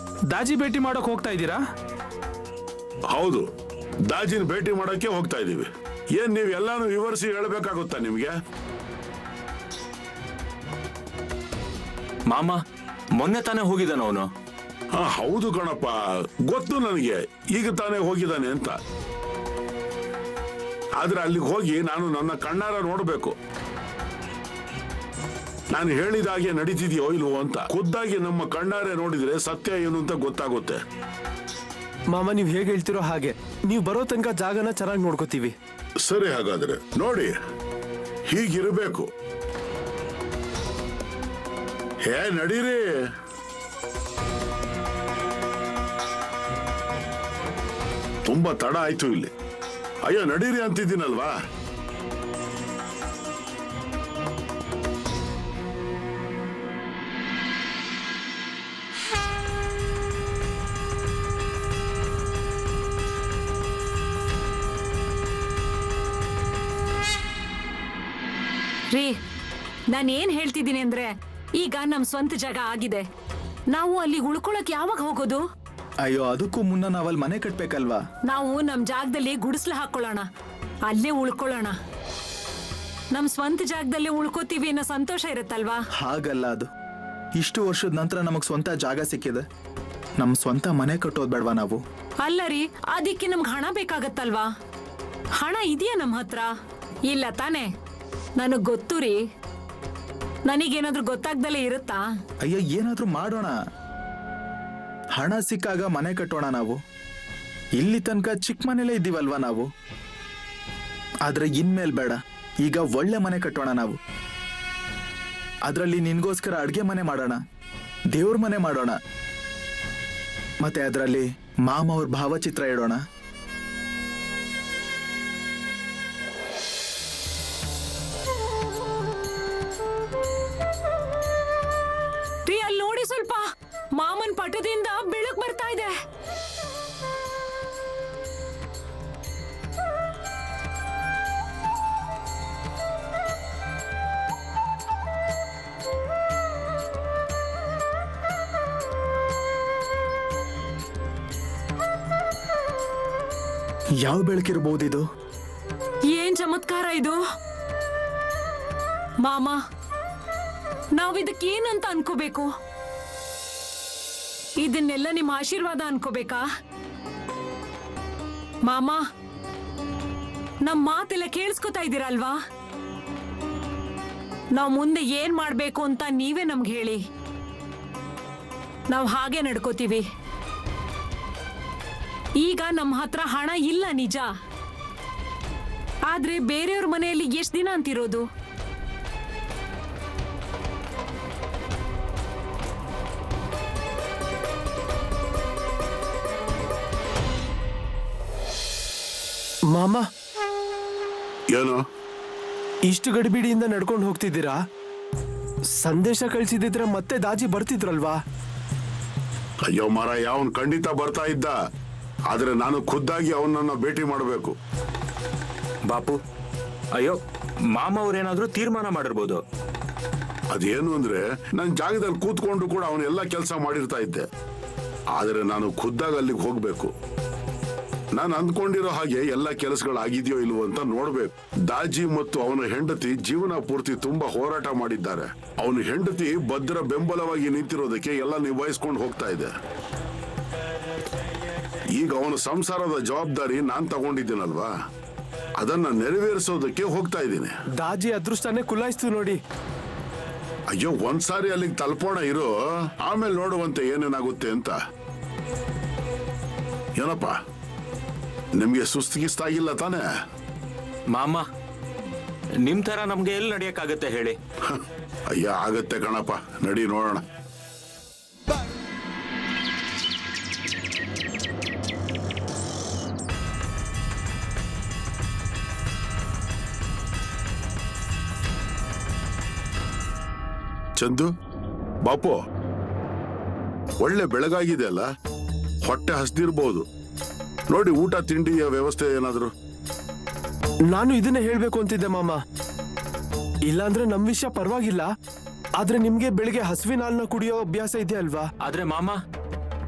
ದಾಜಿ ಭೇಟಿ ಮಾಡೋಕ್ ಹೋಗ್ತಾ ಇದ್ದೀರಾ? ಹೌದು, ದಾಜಿನ ಭೇಟಿ ಮಾಡೋಕೆ ಹೋಗ್ತಾ ಇದೀವಿ. ಏನ್ ನೀವ್ ಎಲ್ಲಾನು ವಿವರಿಸಿ ಹೇಳ್ಬೇಕಾಗುತ್ತಾ ನಿಮ್ಗೆ? ಮಾಮ, ಮೊನ್ನೆ ತಾನೇ ಹೋಗಿದ್ದಾನ ಅವನು. ಹಾ, ಹೌದು ಕಣಪ್ಪ, ಗೊತ್ತು ನನಗೆ. ಈಗ ತಾನೇ ಹೋಗಿದ್ದಾನೆ ಅಂತ. ಆದ್ರೆ ಅಲ್ಲಿಗೆ ಹೋಗಿ ನಾನು ನನ್ನ ಕಣ್ಣಾರ ನೋಡ್ಬೇಕು. ನಾನು ಹೇಳಿದ ಹಾಗೆ ನಡೀತಿದ್ಯೋ ಇಲ್ವೋ ಅಂತ ಖುದ್ದಾಗಿ ನಮ್ಮ ಕಣ್ಣಾರೆ ನೋಡಿದ್ರೆ ಸತ್ಯ ಏನು ಅಂತ ಗೊತ್ತಾಗುತ್ತೆ. ಮಾಮ, ನೀವ್ ಹೇಗೆ ಹೇಳ್ತಿರೋ ಹಾಗೆ. ನೀವು ಬರೋ ತನಕ ಜಾಗನ ಚೆನ್ನಾಗಿ ನೋಡ್ಕೋತೀವಿ. ಸರಿ, ಹಾಗಾದ್ರೆ ನೋಡಿ, ಹೀಗಿರ್ಬೇಕು. ಹೇ, ನಡೀರಿ. ತುಂಬಾ ತಡ ಆಯ್ತು ಇಲ್ಲಿ. ಅಯ್ಯೋ, ನಡೀರಿ ಅಂತಿದ್ದೀನಲ್ವಾ. ರೀ, ನಾನು ಏನ್ ಹೇಳ್ತಿದ್ದೀನಿ ಅಂದ್ರೆ, ಈಗ ನಮ್ ಸ್ವಂತ ಜಾಗ ಆಗಿದೆ. ನಾವು ಅಲ್ಲಿ ಉಳ್ಕೊಳಕ್ ಯಾವಾಗ ಹೋಗೋದು? ಅಯ್ಯೋ, ಅದಕ್ಕೂ ಮುನ್ನ ನಾವಲ್ಲಿ ಮನೆ ಕಟ್ಬೇಕಲ್ವಾ? ನಾವು ನಮ್ ಜಾಗದಲ್ಲಿ ಗುಡಿಸ್ಲು ಹಾಕೊಳ್ಳೋಣ, ಅಲ್ಲೇ ಉಳ್ಕೊಳ್ಳೋಣ. ನಮ್ ಸ್ವಂತ ಜಾಗದಲ್ಲಿ ಉಳ್ಕೋತೀವಿ ಅನ್ನೋ ಸಂತೋಷ ಇರುತ್ತಲ್ವಾ? ಹಾಗಲ್ಲ ಅದು. ಇಷ್ಟು ವರ್ಷದ ನಂತರ ನಮಗ್ ಸ್ವಂತ ಜಾಗ ಸಿಕ್ಕಿದೆ. ನಮ್ ಸ್ವಂತ ಮನೆ ಕಟ್ಟೋದ್ ಬೇಡ್ವಾ ನಾವು? ಅಲ್ಲ ರೀ, ಅದಕ್ಕೆ ನಮ್ಗೆ ಹಣ ಬೇಕಾಗತ್ತಲ್ವಾ? ಹಣ ಇದೆಯಾ ನಮ್ಮ ಹತ್ರ? ಇಲ್ಲ ತಾನೇ? ನನಗ್ ಗೊತ್ತು ರೀ. ನನಗೇನಾದ್ರೂ ಗೊತ್ತಾಗ್ದಲೇ ಇರುತ್ತಾ? ಅಯ್ಯೋ, ಏನಾದ್ರೂ ಮಾಡೋಣ. ಹಣ ಸಿಕ್ಕಾಗ ಮನೆ ಕಟ್ಟೋಣ ನಾವು. ಇಲ್ಲಿ ತನಕ ಚಿಕ್ಕ ಮನೇಲೇ ಇದ್ದೀವಲ್ವಾ ನಾವು. ಆದ್ರೆ ಇನ್ಮೇಲ್ ಬೇಡ, ಈಗ ಒಳ್ಳೆ ಮನೆ ಕಟ್ಟೋಣ ನಾವು. ಅದರಲ್ಲಿ ನಿನ್ಗೋಸ್ಕರ ಅಡ್ಗೆ ಮನೆ ಮಾಡೋಣ, ದೇವ್ರ ಮನೆ ಮಾಡೋಣ, ಮತ್ತೆ ಅದರಲ್ಲಿ ಮಾಮ ಅವ್ರ ಭಾವಚಿತ್ರ ಇಡೋಣ. ರೀ, ಅಲ್ಲಿ ನೋಡಿ ಸ್ವಲ್ಪ, ಮಾಮನ್ ಪಟದಿಂದ ಬೆಳಕು ಬರ್ತಾ ಇದೆ. ಯಾವ ಬೆಳಕಿರ್ಬೋದಿದು? ಏನ್ ಚಮತ್ಕಾರ ಇದು ಮಾಮ. ನಾವಿದಕ್ಕೇನಂತ ಅನ್ಕೋಬೇಕು? ಇದನ್ನೆಲ್ಲ ನಿಮ್ಮ ಆಶೀರ್ವಾದ ಅನ್ಕೋಬೇಕಾ ಮಾಮ? ನಮ್ ಮಾತೆಲ್ಲ ಕೇಳಿಸ್ಕೊತಾ ಇದ್ದೀರಲ್ವಾ? ನಾವ್ ಮುಂದೆ ಏನ್ ಮಾಡ್ಬೇಕು ಅಂತ ನೀವೇ ನಮ್ಗೆ ಹೇಳಿ. ನಾವ್ ಹಾಗೆ ನಡ್ಕೋತೀವಿ. ಈಗ ನಮ್ಮ ಹತ್ರ ಹಣ ಇಲ್ಲ ನಿಜ, ಆದ್ರೆ ಬೇರೆಯವ್ರ ಮನೆಯಲ್ಲಿ ಎಷ್ಟ್ ದಿನ ಅಂತಿರೋದು? ಮಾಮ, ಏನು ಇಷ್ಟು ಗಡಿಬಿಡಿಯಿಂದ ನಡ್ಕೊಂಡು ಹೋಗ್ತಿದ್ದೀರಾ? ಸಂದೇಶ ಕಳಿಸಿದ್ರೆ ಮತ್ತೆ ದಾಜಿ ಬರ್ತಿದ್ರಲ್ವಾ? ಅಯ್ಯೋ ಮಾರಾಯ, ಅವನ್ ಖಂಡಿತ ಬರ್ತಾ ಇದ್ದ. ಆದ್ರೆ ನಾನು ಖುದ್ದಾಗಿ ಅವನನ್ನ ಭೇಟಿ ಮಾಡಬೇಕು. ಬಾಪು, ಅಯ್ಯೋ, ಮಾಮ ಅವ್ರೇನಾದ್ರೂ ತೀರ್ಮಾನ ಮಾಡಿರ್ಬೋದು. ಅದೇನು ಅಂದ್ರೆ, ನನ್ನ ಜಾಗದಲ್ಲಿ ಕೂತ್ಕೊಂಡು ಕೂಡ ಅವನೆಲ್ಲ ಕೆಲಸ ಮಾಡಿರ್ತಾ ಇದ್ದೆ. ಆದ್ರೆ ನಾನು ಖುದ್ದಾಗಿ ಅಲ್ಲಿಗೆ ಹೋಗ್ಬೇಕು. ನಾನು ಅಂದ್ಕೊಂಡಿರೋ ಹಾಗೆ ಎಲ್ಲ ಕೆಲಸಗಳಾಗಿದೆಯೋ ಇಲ್ವೋ ಅಂತ ನೋಡ್ಬೇಕು. ದಾಜಿ ಮತ್ತು ಅವನ ಹೆಂಡತಿ ಜೀವನ ಪೂರ್ತಿ ತುಂಬಾ ಹೋರಾಟ ಮಾಡಿದ್ದಾರೆ. ಅವನ ಹೆಂಡತಿ ಭದ್ರ ಬೆಂಬಲವಾಗಿ ನಿಂತಿರೋದಕ್ಕೆ ಎಲ್ಲ ನಿಭಾಯಿಸ್ಕೊಂಡು ಹೋಗ್ತಾ ಇದೆ. ಈಗ ಅವನ ಸಂಸಾರದ ಜವಾಬ್ದಾರಿ ನಾನ್ ತಗೊಂಡಿದ್ದೀನಲ್ವಾ, ಅದನ್ನ ನೆರವೇರಿಸೋದಕ್ಕೆ ಹೋಗ್ತಾ ಇದ್ದೀನಿ. ದಾಜಿ ಅದೃಷ್ಟನೇ ಕುಲಾಯಿಸ್ತು ನೋಡಿ. ಅಯ್ಯೋ, ಒಂದ್ಸಾರಿ ಅಲ್ಲಿಗೆ ತಲುಪೋಣ ಇರೋ, ಆಮೇಲೆ ನೋಡುವಂತೆ ಏನೇನಾಗುತ್ತೆ ಅಂತ. ಏನಪ್ಪ, ನಿಮ್ಗೆ ಸುಸ್ತಿಗಿಸ್ತಾಗಿಲ್ಲ ತಾನೆ? ಮಾಮ, ನಿಮ್ ತರ ನಮ್ಗೆ ಎಲ್ಲಿ ನಡೆಯಕ್ಕಾಗತ್ತೆ ಹೇಳಿ? ಅಯ್ಯ, ಆಗತ್ತೆ ಕಣಪ್ಪ, ನಡಿ ನೋಡೋಣ. ಚಂದು ಬಾಪು, ಒಳ್ಳೆ ಬೆಳಗಾಗಿದೆ ಅಲ್ಲ, ಹೊಟ್ಟೆ ಹಸ್ದಿರ್ಬೋದು. ನೋಡಿ ಊಟ ತಿಂಡಿಯ ವ್ಯವಸ್ಥೆ ಏನಾದ್ರು. ನಾನು ಇದನ್ನೇ ಹೇಳ್ಬೇಕು ಅಂತಿದ್ದೆ ಮಾಮ. ಇಲ್ಲಾಂದ್ರೆ ನಮ್ ವಿಷಯ ಪರವಾಗಿಲ್ಲ, ಆದ್ರೆ ನಿಮ್ಗೆ ಬೆಳಿಗ್ಗೆ ಹಸುವಿನ ಹಾಲನ್ನ ಕುಡಿಯೋ ಅಭ್ಯಾಸ ಇದೆ ಅಲ್ವಾ? ಆದ್ರೆ ಮಾಮ,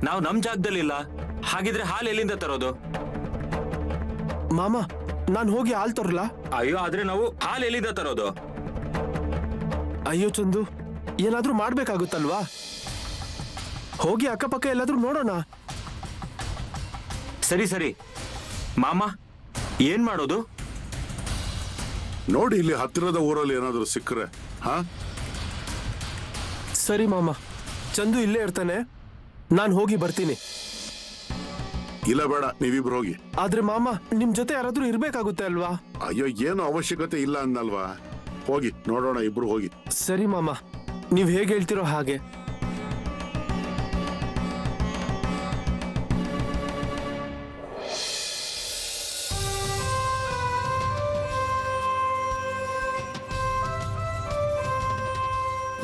ನಾವು ನಮ್ ಜಾಗದಲ್ಲಿಲ್ಲ. ಹಾಗಿದ್ರೆ ಹಾಲು ಎಲ್ಲಿಂದ ತರೋದು? ಮಾಮ, ನಾನು ಹೋಗಿ ಹಾಲು ತರಲ್ಲ? ಅಯ್ಯೋ, ಆದ್ರೆ ನಾವು ಹಾಲು ಎಲ್ಲಿಂದ ತರೋದು? ಅಯ್ಯೋ ಚಂದು, ಏನಾದ್ರೂ ಮಾಡ್ಬೇಕಾಗುತ್ತಲ್ವಾ? ಹೋಗಿ ಅಕ್ಕಪಕ್ಕ ಎಲ್ಲಾದ್ರೂ ನೋಡೋಣ. ಸರಿ ಸರಿ ಮಾಮ, ಏನ್ ಮಾಡೋದು? ನೋಡಿ ಇಲ್ಲಿ ಹತ್ತಿರದ ಊರಲ್ಲಿ ಏನಾದ್ರು ಸಿಕ್ಕರೆ. ಹಾ ಸರಿ ಮಾಮ, ಚಂದು ಇಲ್ಲೇ ಇರ್ತಾನೆ, ನಾನು ಹೋಗಿ ಬರ್ತೀನಿ. ಇಲ್ಲ ಬೇಡ, ನೀವಿಬ್ರು ಹೋಗಿ. ಆದ್ರೆ ಮಾಮ, ನಿಮ್ ಜೊತೆ ಯಾರಾದ್ರೂ ಇರ್ಬೇಕಾಗುತ್ತೆ ಅಲ್ವಾ? ಅಯ್ಯೋ, ಏನು ಅವಶ್ಯಕತೆ ಇಲ್ಲ ಅನ್ನಲ್ವಾ. ಹೋಗಿ ನೋಡೋಣ, ಇಬ್ರು ಹೋಗಿ. ಸರಿ ಮಾಮ, ನೀವ್ ಹೇಗೆ ಹೇಳ್ತಿರೋ ಹಾಗೆ.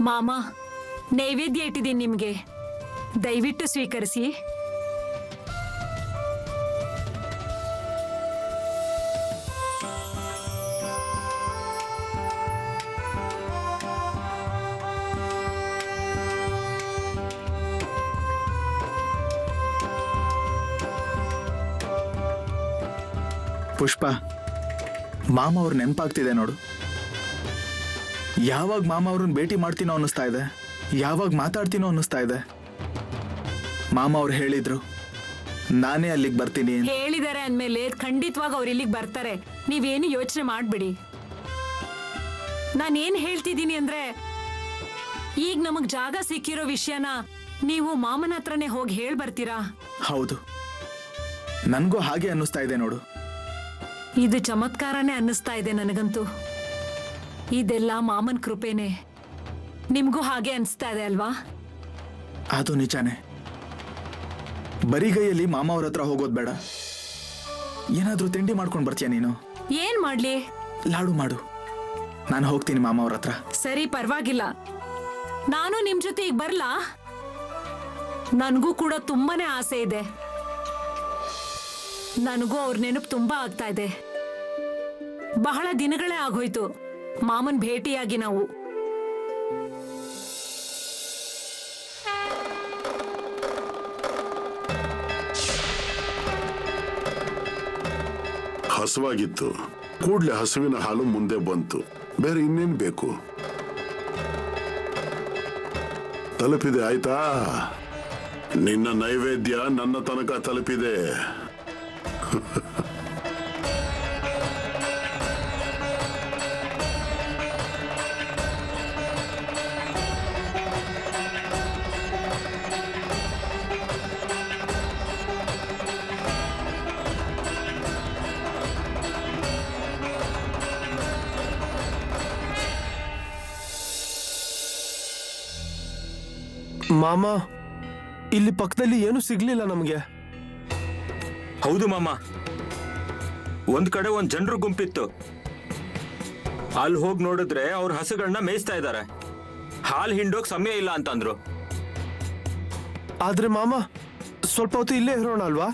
ಮಾಮ, ನೈವೇದ್ಯ ಇಟ್ಟಿದ್ದೀನಿ ನಿಮ್ಗೆ, ದಯವಿಟ್ಟು ಸ್ವೀಕರಿಸಿ. ಪುಷ್ಪ, ಮಾಮ ಅವ್ರ ನೆನಪಾಗ್ತಿದೆ ನೋಡು. ಯಾವಾಗ ಮಾಮ ಅವ್ರನ್ನ ಭೇಟಿ ಮಾಡ್ತೀನೋ ಅನ್ನಿಸ್ತಾ ಇದೆ, ಯಾವಾಗ ಮಾತಾಡ್ತೀನೋ ಅನ್ನಿಸ್ತಾ ಇದೆ. ಮಾಮ ಅವ್ರು ಹೇಳಿದ್ರು ನಾನೇ ಅಲ್ಲಿಗೆ ಬರ್ತೀನಿ ಅಂತ. ಹೇಳಿದಾರೆ ಅಂದ್ಮೇಲೆ ಖಂಡಿತವಾಗಿ ಅವ್ರು ಇಲ್ಲಿಗೆ ಬರ್ತಾರೆ, ನೀವೇನು ಯೋಚನೆ ಮಾಡ್ಬಿಡಿ. ನಾನೇನ್ ಹೇಳ್ತಿದ್ದೀನಿ ಅಂದ್ರೆ, ಈಗ ನಮಗ್ ಜಾಗ ಸಿಕ್ಕಿರೋ ವಿಷಯನ ನೀವು ಮಾಮನ ಹತ್ರನೇ ಹೋಗಿ ಹೇಳ್ ಬರ್ತೀರಾ? ಹೌದು, ನನ್ಗೂ ಹಾಗೆ ಅನ್ನಿಸ್ತಾ ಇದೆ ನೋಡು. ಇದು ಚಮತ್ಕಾರನೇ ಅನ್ನಿಸ್ತಾ ಇದೆ ನನಗಂತೂ. ಇದೆಲ್ಲ ಮಾಮನ್ ಕೃಪೆನೆ. ನಿಮ್ಗೂ ಹಾಗೆ ಅನಿಸ್ತಾ ಇದೆ ಅಲ್ವಾ? ಅದು ನಿಜಾನೇ. ಬರಿಗೈಯಲ್ಲಿ ಮಾಮ ಅವ್ರ ಹತ್ರ ಹೋಗೋದು ಬೇಡ. ಏನಾದ್ರೂ ತಿಂಡಿ ಮಾಡ್ಕೊಂಡು ಬರ್ತೀಯ ನೀನು? ಏನ್ ಮಾಡ್ಲಿ? ಲಾಡು ಮಾಡು, ನಾನು ಹೋಗ್ತೀನಿ ಮಾಮ ಅವ್ರ ಹತ್ರ. ಸರಿ, ಪರವಾಗಿಲ್ಲ. ನಾನು ನಿಮ್ ಜೊತೆ ಈಗ ಬರ್ಲಾ? ನನಗೂ ಕೂಡ ತುಂಬಾನೇ ಆಸೆ ಇದೆ. ನನಗೂ ಅವ್ರ ನೆನಪು ತುಂಬಾ ಆಗ್ತಾ ಇದೆ. ಬಹಳ ದಿನಗಳೇ ಆಗೋಯ್ತು ಮಾಮನ್ ಭೇಟಿಯಾಗಿ ನಾವು. ಹಸುವಾಗಿತ್ತು, ಕೂಡ್ಲೆ ಹಸುವಿನ ಹಾಲು ಮುಂದೆ ಬಂತು. ಬೇರೆ ಇನ್ನೇನ್ ಬೇಕು? ತಲುಪಿದೆ, ಆಯ್ತಾ? ನಿನ್ನ ನೈವೇದ್ಯ ನನ್ನ ತನಕ ತಲುಪಿದೆ. ಮಾಮ, ಇಲ್ಲಿ ಪಕ್ಕದಲ್ಲಿ ಏನು ಸಿಗ್ಲಿಲ್ಲ ನಮ್ಗೆ. ಹೌದು ಮಾಮ, ಒಂದ್ ಕಡೆ ಒಂದ್ ಜನರು ಗುಂಪಿತ್ತು. ಅಲ್ಲಿ ಹೋಗಿ ನೋಡಿದ್ರೆ ಅವ್ರ ಹಸುಗಳನ್ನ ಮೇಯಿಸ್ತಾ ಇದ್ದಾರೆ. ಹಾಲು ಹಿಂಡೋಕ್ ಸಮಯ ಇಲ್ಲ ಅಂತಂದ್ರು. ಆದ್ರೆ ಮಾಮ, ಸ್ವಲ್ಪ ಹೊತ್ತು ಇಲ್ಲೇ ಇರೋಣ ಅಲ್ವಾ?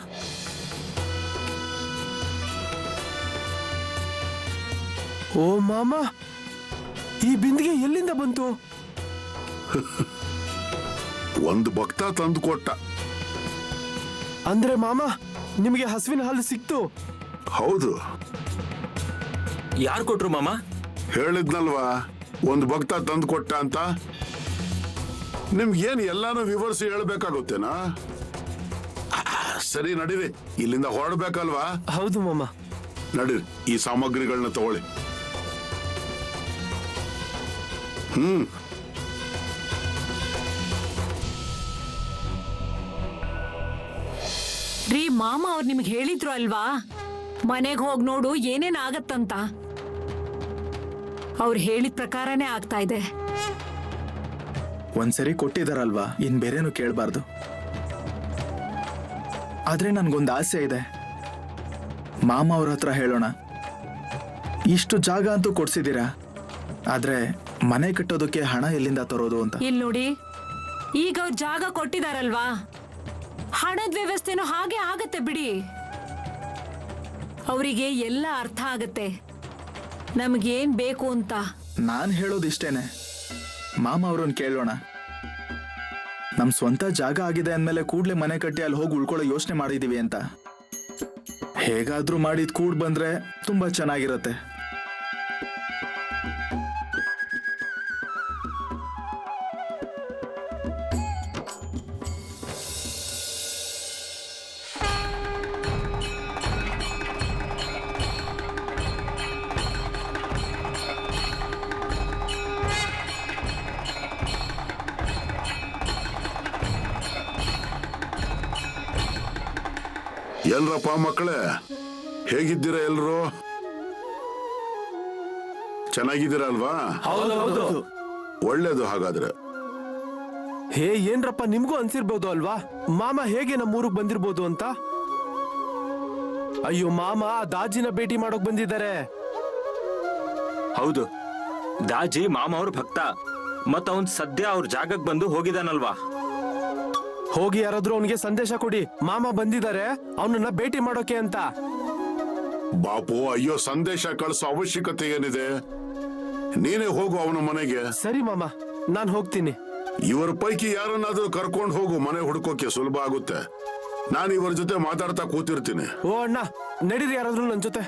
ಓ ಮಾಮ, ಈ ಬಿಂದಿಗೆ ಎಲ್ಲಿಂದ ಬಂತು? ಒಂದು ಭಕ್ತ ತಂದು ಕೊಟ್ಟ. ಅಂದ್ರೆ ಮಾಮ, ನಿಮಗೆ ಹಸುವಿನ ಹಾಲು ಸಿಕ್ತು? ಹೌದು. ಯಾರು ಕೊಟ್ರು ಮಾಮ? ಹೇಳಿದ್ನಲ್ವಾ, ಒಂದು ಭಕ್ತ ತಂದು ಕೊಟ್ಟ ಅಂತ. ನಿಮ್ಗೇನು ಎಲ್ಲಾನು ವಿವರಿಸಿ ಹೇಳ್ಬೇಕಾಗುತ್ತೇನಾ? ಸರಿ, ನಡೀರಿ, ಇಲ್ಲಿಂದ ಹೊರಡ್ಬೇಕಲ್ವಾ? ಹೌದು ಮಾಮ. ನಡೀರಿ, ಈ ಸಾಮಗ್ರಿಗಳನ್ನ ತಗೊಳ್ಳಿ. ರೀ, ಮಾಮ ಅವ್ರು ನಿಮ್ಗೆ ಹೇಳಿದ್ರು ಅಲ್ವಾ, ಮನೆಗೆ ಹೋಗಿ ನೋಡು ಏನೇನ್ ಆಗತ್ತಂತ. ಅವ್ರು ಹೇಳಿದ ಪ್ರಕಾರನೇ ಆಗ್ತಾ ಇದೆ. ಒಂದ್ಸರಿ ಕೊಟ್ಟಿದಾರಲ್ವಾ, ಇನ್ ಬೇರೆನೂ ಕೇಳಬಾರ್ದು. ಆದ್ರೆ ನನ್ಗೊಂದು ಆಸೆ ಇದೆ. ಮಾಮ ಅವ್ರ ಹತ್ರ ಹೇಳೋಣ, ಇಷ್ಟು ಜಾಗ ಅಂತೂ ಕೊಡ್ಸಿದ್ದೀರಾ, ಆದ್ರೆ ಮನೆ ಕಟ್ಟೋದಕ್ಕೆ ಹಣ ಎಲ್ಲಿಂದ ತರೋದು ಅಂತ. ಇಲ್ಲಿ ನೋಡಿ, ಈಗ ಅವ್ರು ಜಾಗ ಕೊಟ್ಟಿದಾರಲ್ವಾ, ಹಣದ ವ್ಯವಸ್ಥೆನೂ ಹಾಗೆ ಆಗತ್ತೆ ಬಿಡಿ. ಅವರಿಗೆ ಎಲ್ಲ ಅರ್ಥ ಆಗತ್ತೆ ನಮಗೇನ್ ಬೇಕು ಅಂತ. ನಾನು ಹೇಳೋದು ಇಷ್ಟೇನೆ, ಮಾಮ ಅವ್ರನ್ನ ಕೇಳೋಣ. ನಮ್ ಸ್ವಂತ ಜಾಗ ಆಗಿದೆ ಅಂದ್ಮೇಲೆ ಕೂಡ್ಲೆ ಮನೆ ಕಟ್ಟಿ ಅಲ್ಲಿ ಹೋಗಿ ಉಳ್ಕೊಳ್ಳೋ ಯೋಚನೆ ಮಾಡಿದೀವಿ ಅಂತ. ಹೇಗಾದ್ರೂ ಮಾಡಿದ್ ಕೂಡ್ ಬಂದ್ರೆ ತುಂಬಾ ಚೆನ್ನಾಗಿರತ್ತೆ. ಎಲ್ರಪ್ಪ ಮಕ್ಕಳೇ, ಹೇಗಿದ್ದೀರಾ ಎಲ್ರು? ಚೆನ್ನಾಗಿದ್ದೀರಾ ಅಲ್ವಾ? ಒಳ್ಳೇದು. ಹಾಗಾದ್ರೆ ಹೇ ಏನ್ರಪ್ಪ, ನಿಮ್ಗೂ ಅನ್ಸಿರ್ಬೋದು ಅಲ್ವಾ ಮಾಮ ಹೇಗೆ ನಮ್ಮೂರಿಗೆ ಬಂದಿರ್ಬೋದು ಅಂತ. ಅಯ್ಯೋ ಮಾಮ ದಾಜಿನ ಭೇಟಿ ಮಾಡೋಕ್ ಬಂದಿದ್ದಾರೆ. ಹೌದು, ದಾಜಿ ಮಾಮ ಅವ್ರ ಭಕ್ತ. ಮತ್ತ ಅವನ್ ಸದ್ಯ ಅವ್ರ ಜಾಗಕ್ಕೆ ಬಂದು ಹೋಗಿದಾನಲ್ವಾ. ಹೋಗಿ ಯಾರಾದ್ರೂ ಅವನಿಗೆ ಸಂದೇಶ ಕೊಡಿ, ಮಾಮ ಬಂದಿದ್ದಾರೆ ಅವನನ್ನ ಭೇಟಿ ಮಾಡೋಕೆ ಅಂತ. ಬಾಪು, ಅಯ್ಯೋ ಸಂದೇಶ ಕಳಿಸೋ ಅವಶ್ಯಕತೆ ಏನಿದೆ? ನೀನೇ ಹೋಗು ಅವನ ಮನೆಗೆ. ಸರಿ ಮಾಮ, ನಾನ್ ಹೋಗ್ತೀನಿ. ಇವರ ಪೈಕಿ ಯಾರನ್ನಾದ್ರೂ ಕರ್ಕೊಂಡು ಹೋಗು, ಮನೆ ಹುಡ್ಕೋಕೆ ಸುಲಭ ಆಗುತ್ತೆ. ನಾನು ಇವರ ಜೊತೆ ಮಾತಾಡ್ತಾ ಕೂತಿರ್ತೀನಿ. ಓ ಅಣ್ಣ, ನಡೀರಿ ಯಾರಾದ್ರೂ ನನ್ ಜೊತೆ.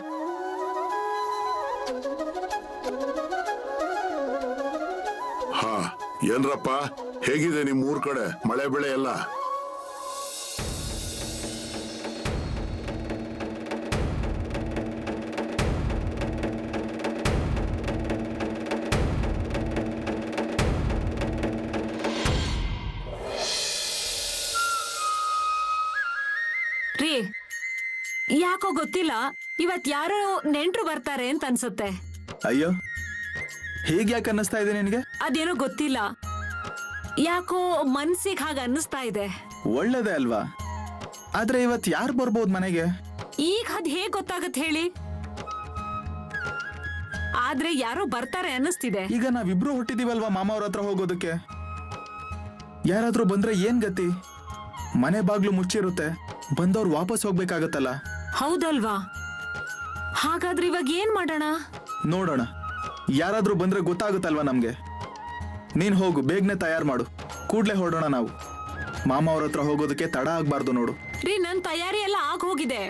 ಹಾ, ಏನ್ರಪ್ಪ ಹೇಗಿದೆ ನಿಮ್ ಊರ್ ಕಡೆ ಮಳೆ ಬೆಳೆ ಎಲ್ಲ? ರೀ, ಯಾಕೋ ಗೊತ್ತಿಲ್ಲ, ಇವತ್ ಯಾರೋ ನೆಂಟ್ರು ಬರ್ತಾರೆ ಅಂತ ಅನ್ಸುತ್ತೆ. ಅಯ್ಯೋ, ಹೀಗ್ಯಾಕೆ ಅನ್ನಿಸ್ತಾ ಇದೆ ನಿನಗೆ? ಅದೇನೋ ಗೊತ್ತಿಲ್ಲ, ಯಾಕೋ ಮನ್ಸಿಗೆ ಹಾಗೆ ಅನ್ನಿಸ್ತಾ ಇದೆ. ಒಳ್ಳೇದೇ ಅಲ್ವಾ? ಆದ್ರೆ ಇವತ್ ಯಾರು ಬರ್ಬೋದು ಮನೆಗೆ? ಈಗ ಅದ್ ಹೇಗ್ ಗೊತ್ತಾಗತ್ ಹೇಳಿ? ಆದ್ರೆ ಯಾರೋ ಬರ್ತಾರೆ ಅನ್ನಿಸ್ತಿದೆ. ಈಗ ನಾವಿಬ್ರು ಹೊಟ್ಟಿದೀವಲ್ವಾ ಮಾಮ ಅವ್ರ ಹತ್ರ ಹೋಗೋದಕ್ಕೆ. ಯಾರಾದ್ರೂ ಬಂದ್ರೆ ಏನ್ ಗತಿ? ಮನೆ ಬಾಗ್ಲು ಮುಚ್ಚಿರುತ್ತೆ, ಬಂದವ್ರು ವಾಪಸ್ ಹೋಗ್ಬೇಕಾಗತ್ತಲ್ಲ. ಹೌದಲ್ವಾ? ಹಾಗಾದ್ರೆ ಇವಾಗ ಏನ್ ಮಾಡೋಣ? ನೋಡೋಣ, ಯಾರಾದ್ರೂ ಬಂದ್ರೆ ಗೊತ್ತಾಗುತ್ತಲ್ವಾ ನಮ್ಗೆ. ನೀನ್ ಹೋಗು, ಬೇಗನೆ ತಯಾರು ಮಾಡು, ಕೂಡ್ಲೆ ಹೊರಡೋಣ ನಾವು. ಮಾಮ ಅವ್ರ ಹತ್ರ ಹೋಗೋದಕ್ಕೆ ತಡ ಆಗ್ಬಾರ್ದು ನೋಡು. ರೀ, ನನ್ ತಯಾರಿ ಎಲ್ಲ ಆಗ್ ಹೋಗಿದೆ.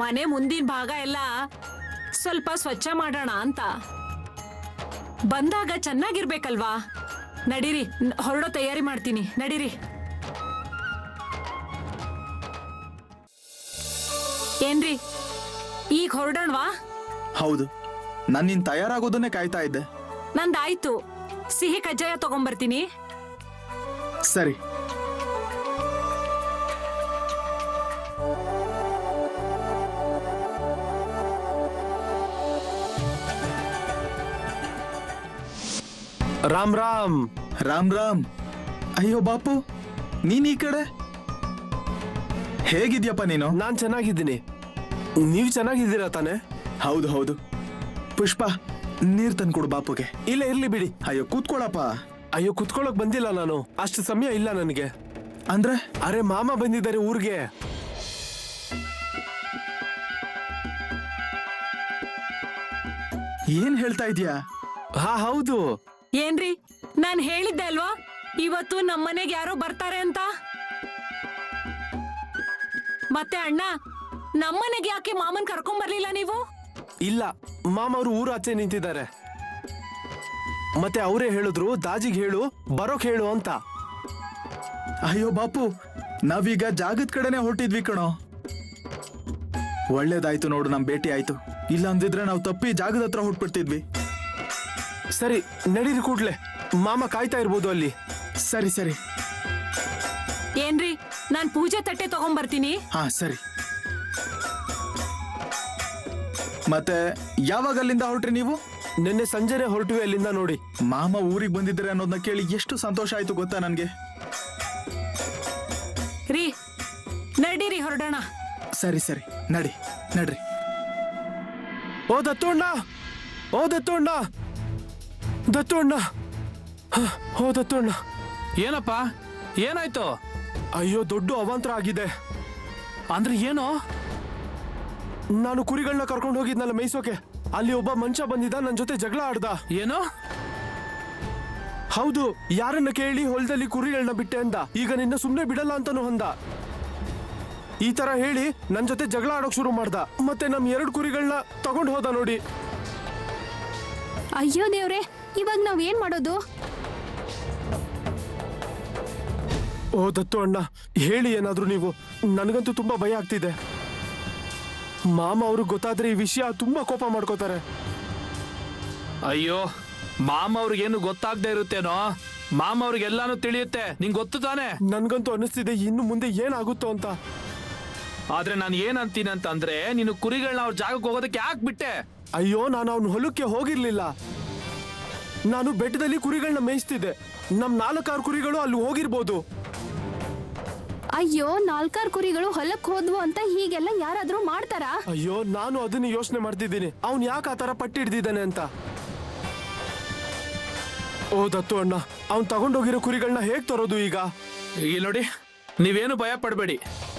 ಮನೆ ಮುಂದಿನ ಭಾಗ ಎಲ್ಲ ಸ್ವಲ್ಪ ಸ್ವಚ್ಛ ಮಾಡೋಣ ಅಂತ. ಬಂದಾಗ ಚೆನ್ನಾಗಿರ್ಬೇಕಲ್ವಾ? ನಡೀರಿ, ಹೊರಡೋ ತಯಾರಿ ಮಾಡ್ತೀನಿ, ನಡೀರಿ. ಏನ್ರಿ, ಈಗ ಹೊರಡೋಣವಾ? ಹೌದು, ನಾನು ನೀನ್ ತಯಾರಾಗೋದನ್ನೇ ಕಾಯ್ತಾ ಇದ್ದೆ. ನಂದಾಯ್ತು, ಸಿಹಿ ಕಜ್ಜಾಯ ತಗೊಂಬರ್ತೀನಿ. ಸರಿ. ರಾಮ್ ರಾಮ್. ರಾಮ್ ರಾಮ್. ಅಯ್ಯೋ ಬಾಪು, ನೀನ್ ಈ ಕಡೆ ಹೇಗಿದ್ಯಪ್ಪ ನೀನು? ನಾನ್ ಚೆನ್ನಾಗಿದ್ದೀನಿ, ನೀವ್ ಚೆನ್ನಾಗಿದ್ದೀರಾ ತಾನೆ? ಹೌದು ಹೌದು. ಪುಷ್ಪ, ನೀರ್ ತಂದ್ಕೊಡು ಬಾಪುಗೆ. ಇಲ್ಲ ಇರ್ಲಿ ಬಿಡಿ. ಅಯ್ಯೋ ಕೂತ್ಕೊಳಪ್ಪ. ಅಯ್ಯೋ ಕುತ್ಕೊಳ್ಳೋಕ್ ಬಂದಿಲ್ಲ ನಾನು, ಅಷ್ಟು ಸಮಯ ಇಲ್ಲ ನನಗೆ. ಅಂದ್ರೆ? ಅರೆ ಮಾಮ ಬಂದಿದ್ದಾರೆ ಊರ್ಗೆ. ಏನ್ ಹೇಳ್ತಾ ಇದೀಯಾ? ಹಾ ಹೌದು. ಏನ್ರಿ, ನಾನ್ ಹೇಳಿದ್ದೆ ಅಲ್ವಾ ಇವತ್ತು ನಮ್ಮನೆಗೆ ಯಾರೋ ಬರ್ತಾರೆ ಅಂತ. ಮತ್ತೆ ಅಣ್ಣ, ನಮ್ಮನೆಗೆ ಯಾಕೆ ಮಾಮನ್ ಕರ್ಕೊಂಡ್ ಬರ್ಲಿಲ್ಲ ನೀವು? ಇಲ್ಲ, ಮಾಮ ಅವರು ಊರಾಚೆ ನಿಂತಿದ್ದಾರೆ. ಮತ್ತೆ ಅವರೇ ಹೇಳಿದ್ರು ದಾಜಿಗೆ ಹೇಳು, ಬರೋಕ್ ಹೇಳು ಅಂತ. ಅಯ್ಯೋ ಬಾಪು, ನಾವೀಗ ಜಾಗದ ಕಡೆನೆ ಹೊರಟಿದ್ವಿ ಕಣೋ. ಒಳ್ಳೇದಾಯ್ತು ನೋಡು, ನಮ್ ಭೇಟಿ ಆಯ್ತು. ಇಲ್ಲ ಅಂದಿದ್ರೆ ನಾವು ತಪ್ಪಿ ಜಾಗದ ಹತ್ರ ಹೊಟ್ಬಿಡ್ತಿದ್ವಿ. ಸರಿ ನಡೀರಿ, ಕೂಡ್ಲೆ ಮಾಮ ಕಾಯ್ತಾ ಇರ್ಬೋದು ಅಲ್ಲಿ. ಸರಿ ಸರಿ. ಏನ್ರಿ, ನಾನ್ ಪೂಜೆ ತಟ್ಟೆ ತಗೊಂಡ್ಬರ್ತೀನಿ. ಹಾ ಸರಿ. ಮತ್ತೆ ಯಾವಾಗ ಅಲ್ಲಿಂದ ಹೊರಟ್ರಿ ನೀವು? ನಿನ್ನೆ ಸಂಜೆನೆ ಹೊರಟಿವಿ ಅಲ್ಲಿಂದ ನೋಡಿ. ಮಾಮ ಊರಿಗೆ ಬಂದಿದ್ದಾರೆ ಅನ್ನೋದನ್ನ ಕೇಳಿ ಎಷ್ಟು ಸಂತೋಷ ಆಯ್ತು ಗೊತ್ತಾ ನನ್ಗೆ. ರೀ, ನಡೀರಿ ಹೊರಡೋಣ. ಸರಿ ಸರಿ, ನಡಿ ನಡ್ರಿ. ಓ ದತ್ತೋಣ್ಣ, ಓ ದತ್ತೋಣ್ಣ. ದತ್ತು ಅಣ್ಣ. ಓ ದತ್ತು ಅಣ್ಣ, ಏನಪ್ಪ ಏನಾಯ್ತು? ಅಯ್ಯೋ ದೊಡ್ಡ ಅವಾಂತರ ಆಗಿದೆ. ಅಂದ್ರೆ ಏನು? ನಾನು ಕುರಿಗಳನ್ನ ಕರ್ಕೊಂಡು ಹೋಗಿದ್ನಲ್ಲ ಮೇಯ್ಸೋಕೆ, ಅಲ್ಲಿ ಒಬ್ಬ ಮನುಷ್ಯ ಬಂದಿದ್ದ, ನನ್ನ ಜೊತೆ ಜಗಳ ಆಡ್ದ. ಏನು? ಹೌದು, ಯಾರನ್ನ ಕೇಳಿ ಹೊಲದಲ್ಲಿ ಕುರಿಗಳನ್ನ ಬಿಟ್ಟೆ ಅಂದ. ಈಗ ನಿನ್ನ ಸುಮ್ನೆ ಬಿಡಲ್ಲ ಅಂತಾನು ಅಂದ. ಈ ತರ ಹೇಳಿ ನನ್ ಜೊತೆ ಜಗಳ ಆಡೋಕ್ ಶುರು ಮಾಡ್ದ. ಮತ್ತೆ ನಮ್ 2 ಕುರಿಗಳನ್ನ ತಗೊಂಡು ಹೋದ ನೋಡಿ. ಅಯ್ಯೋ ದೇವ್ರೆ, ಇವಾಗ ನಾವ್ ಏನ್ ಮಾಡೋದು? ಓ ದತ್ತು ಅಣ್ಣ, ಹೇಳಿ ಏನಾದ್ರು ನೀವು. ನನಗಂತೂ ತುಂಬಾ ಭಯ ಆಗ್ತಿದೆ. ಮಾಮ ಅವ್ರಿಗೆ ಗೊತ್ತಾದ್ರೆ ಈ ವಿಷಯ ತುಂಬಾ ಕೋಪ ಮಾಡ್ಕೋತಾರೆ. ಅಯ್ಯೋ, ಮಾಮ ಅವ್ರಿಗೇನು ಗೊತ್ತಾಗ್ದೇ ಇರುತ್ತೇನೋ. ಮಾಮ ಅವ್ರಿಗೆಲ್ಲಾನು ತಿಳಿಯುತ್ತೆ, ನಿಂಗೆ ಗೊತ್ತು ತಾನೆ. ನನ್ಗಂತೂ ಅನಿಸ್ತಿದೆ ಇನ್ನು ಮುಂದೆ ಏನಾಗುತ್ತೋ ಅಂತ. ಆದ್ರೆ ನಾನು ಏನಂತೀನಿ ಅಂತಂದ್ರೆ, ನೀನು ಕುರಿಗಳನ್ನ ಅವ್ರ ಜಾಗಕ್ಕೆ ಹೋಗೋದಕ್ಕೆ ಯಾಕೆ ಬಿಟ್ಟೆ? ಅಯ್ಯೋ, ನಾನು ಅವನ ಹೊಲಕ್ಕೆ ಹೋಗಿರ್ಲಿಲ್ಲ. ನಾನು ಬೆಟ್ಟದಲ್ಲಿ ಕುರಿಗಳನ್ನ ಮೇಯಿಸ್ತಿದ್ದೆ. ನಮ್ 4-6 ಕುರಿಗಳು ಅಲ್ಲಿ ಹೋಗಿರ್ಬೋದು. ಅಯ್ಯೋ, 4-6 ಕುರಿಗಳು ಹೊಲಕ್ ಹೋದ್ವು ಅಂತ ಹೀಗೆಲ್ಲ ಯಾರಾದ್ರೂ ಮಾಡ್ತಾರಾ? ಅಯ್ಯೋ, ನಾನು ಅದನ್ನ ಯೋಚನೆ ಮಾಡ್ತಿದ್ದೀನಿ, ಅವ್ನ್ ಯಾಕೆ ಆ ತರ ಪಟ್ಟಿ ಹಿಡ್ದಿದ್ದಾನೆ ಅಂತ. ಓ ದತ್ತು ಅಣ್ಣ, ಅವ್ನ್ ತಗೊಂಡೋಗಿರೋ ಕುರಿಗಳನ್ನ ಹೇಗ್ ತರೋದು ಈಗ? ಇಲ್ಲಿ ನೋಡಿ, ನೀವೇನು ಭಯ ಪಡಬೇಡಿ.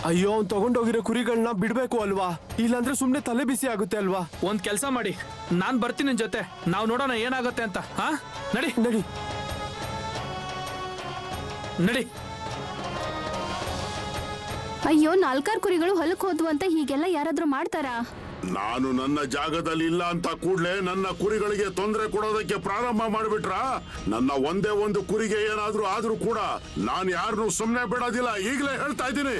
ಅಯ್ಯೋ, ಅವ್ನ್ ತಗೊಂಡೋಗಿರೋ ಕುರಿಗಳನ್ನ ಬಿಡ್ಬೇಕು ಅಲ್ವಾ? ಇಲ್ಲಾಂದ್ರೆ ಸುಮ್ನೆ ತಲೆ ಬಿಸಿ ಆಗುತ್ತೆ ಅಲ್ವಾ? ಒಂದ್ ಕೆಲಸ ಮಾಡಿ, ನಾನ್ ಬರ್ತೀನಿ ನಿನ್ ಜೊತೆ. ನಾವು ನೋಡೋಣ ಏನಾಗುತ್ತೆ ಅಂತ. ಹಾ, ನಡಿ ನಡಿ. ನಡಿ. ಅಯ್ಯೋ, 4-6 ಕುರಿಗಳು ಹೊಲಕ್ ಹೋದ್ವು ಅಂತ ಹೀಗೆಲ್ಲ ಯಾರಾದ್ರೂ ಮಾಡ್ತಾರಾ? ನಾನು ನನ್ನ ಜಾಗದಲ್ಲಿ ಇಲ್ಲ ಅಂತ ಕೂಡ್ಲೆ ನನ್ನ ಕುರಿಗಳಿಗೆ ತೊಂದರೆ ಕೊಡೋದಕ್ಕೆ ಪ್ರಾರಂಭ ಮಾಡಿಬಿಟ್ರ. ನನ್ನ ಒಂದೇ ಒಂದು ಕುರಿಗೆ ಏನಾದ್ರೂ ಆದ್ರೂ ಕೂಡ ನಾನು ಯಾರನ್ನೂ ಸುಮ್ಮನೆ ಬಿಡೋದಿಲ್ಲ, ಈಗಲೇ ಹೇಳ್ತಾ ಇದ್ದೀನಿ.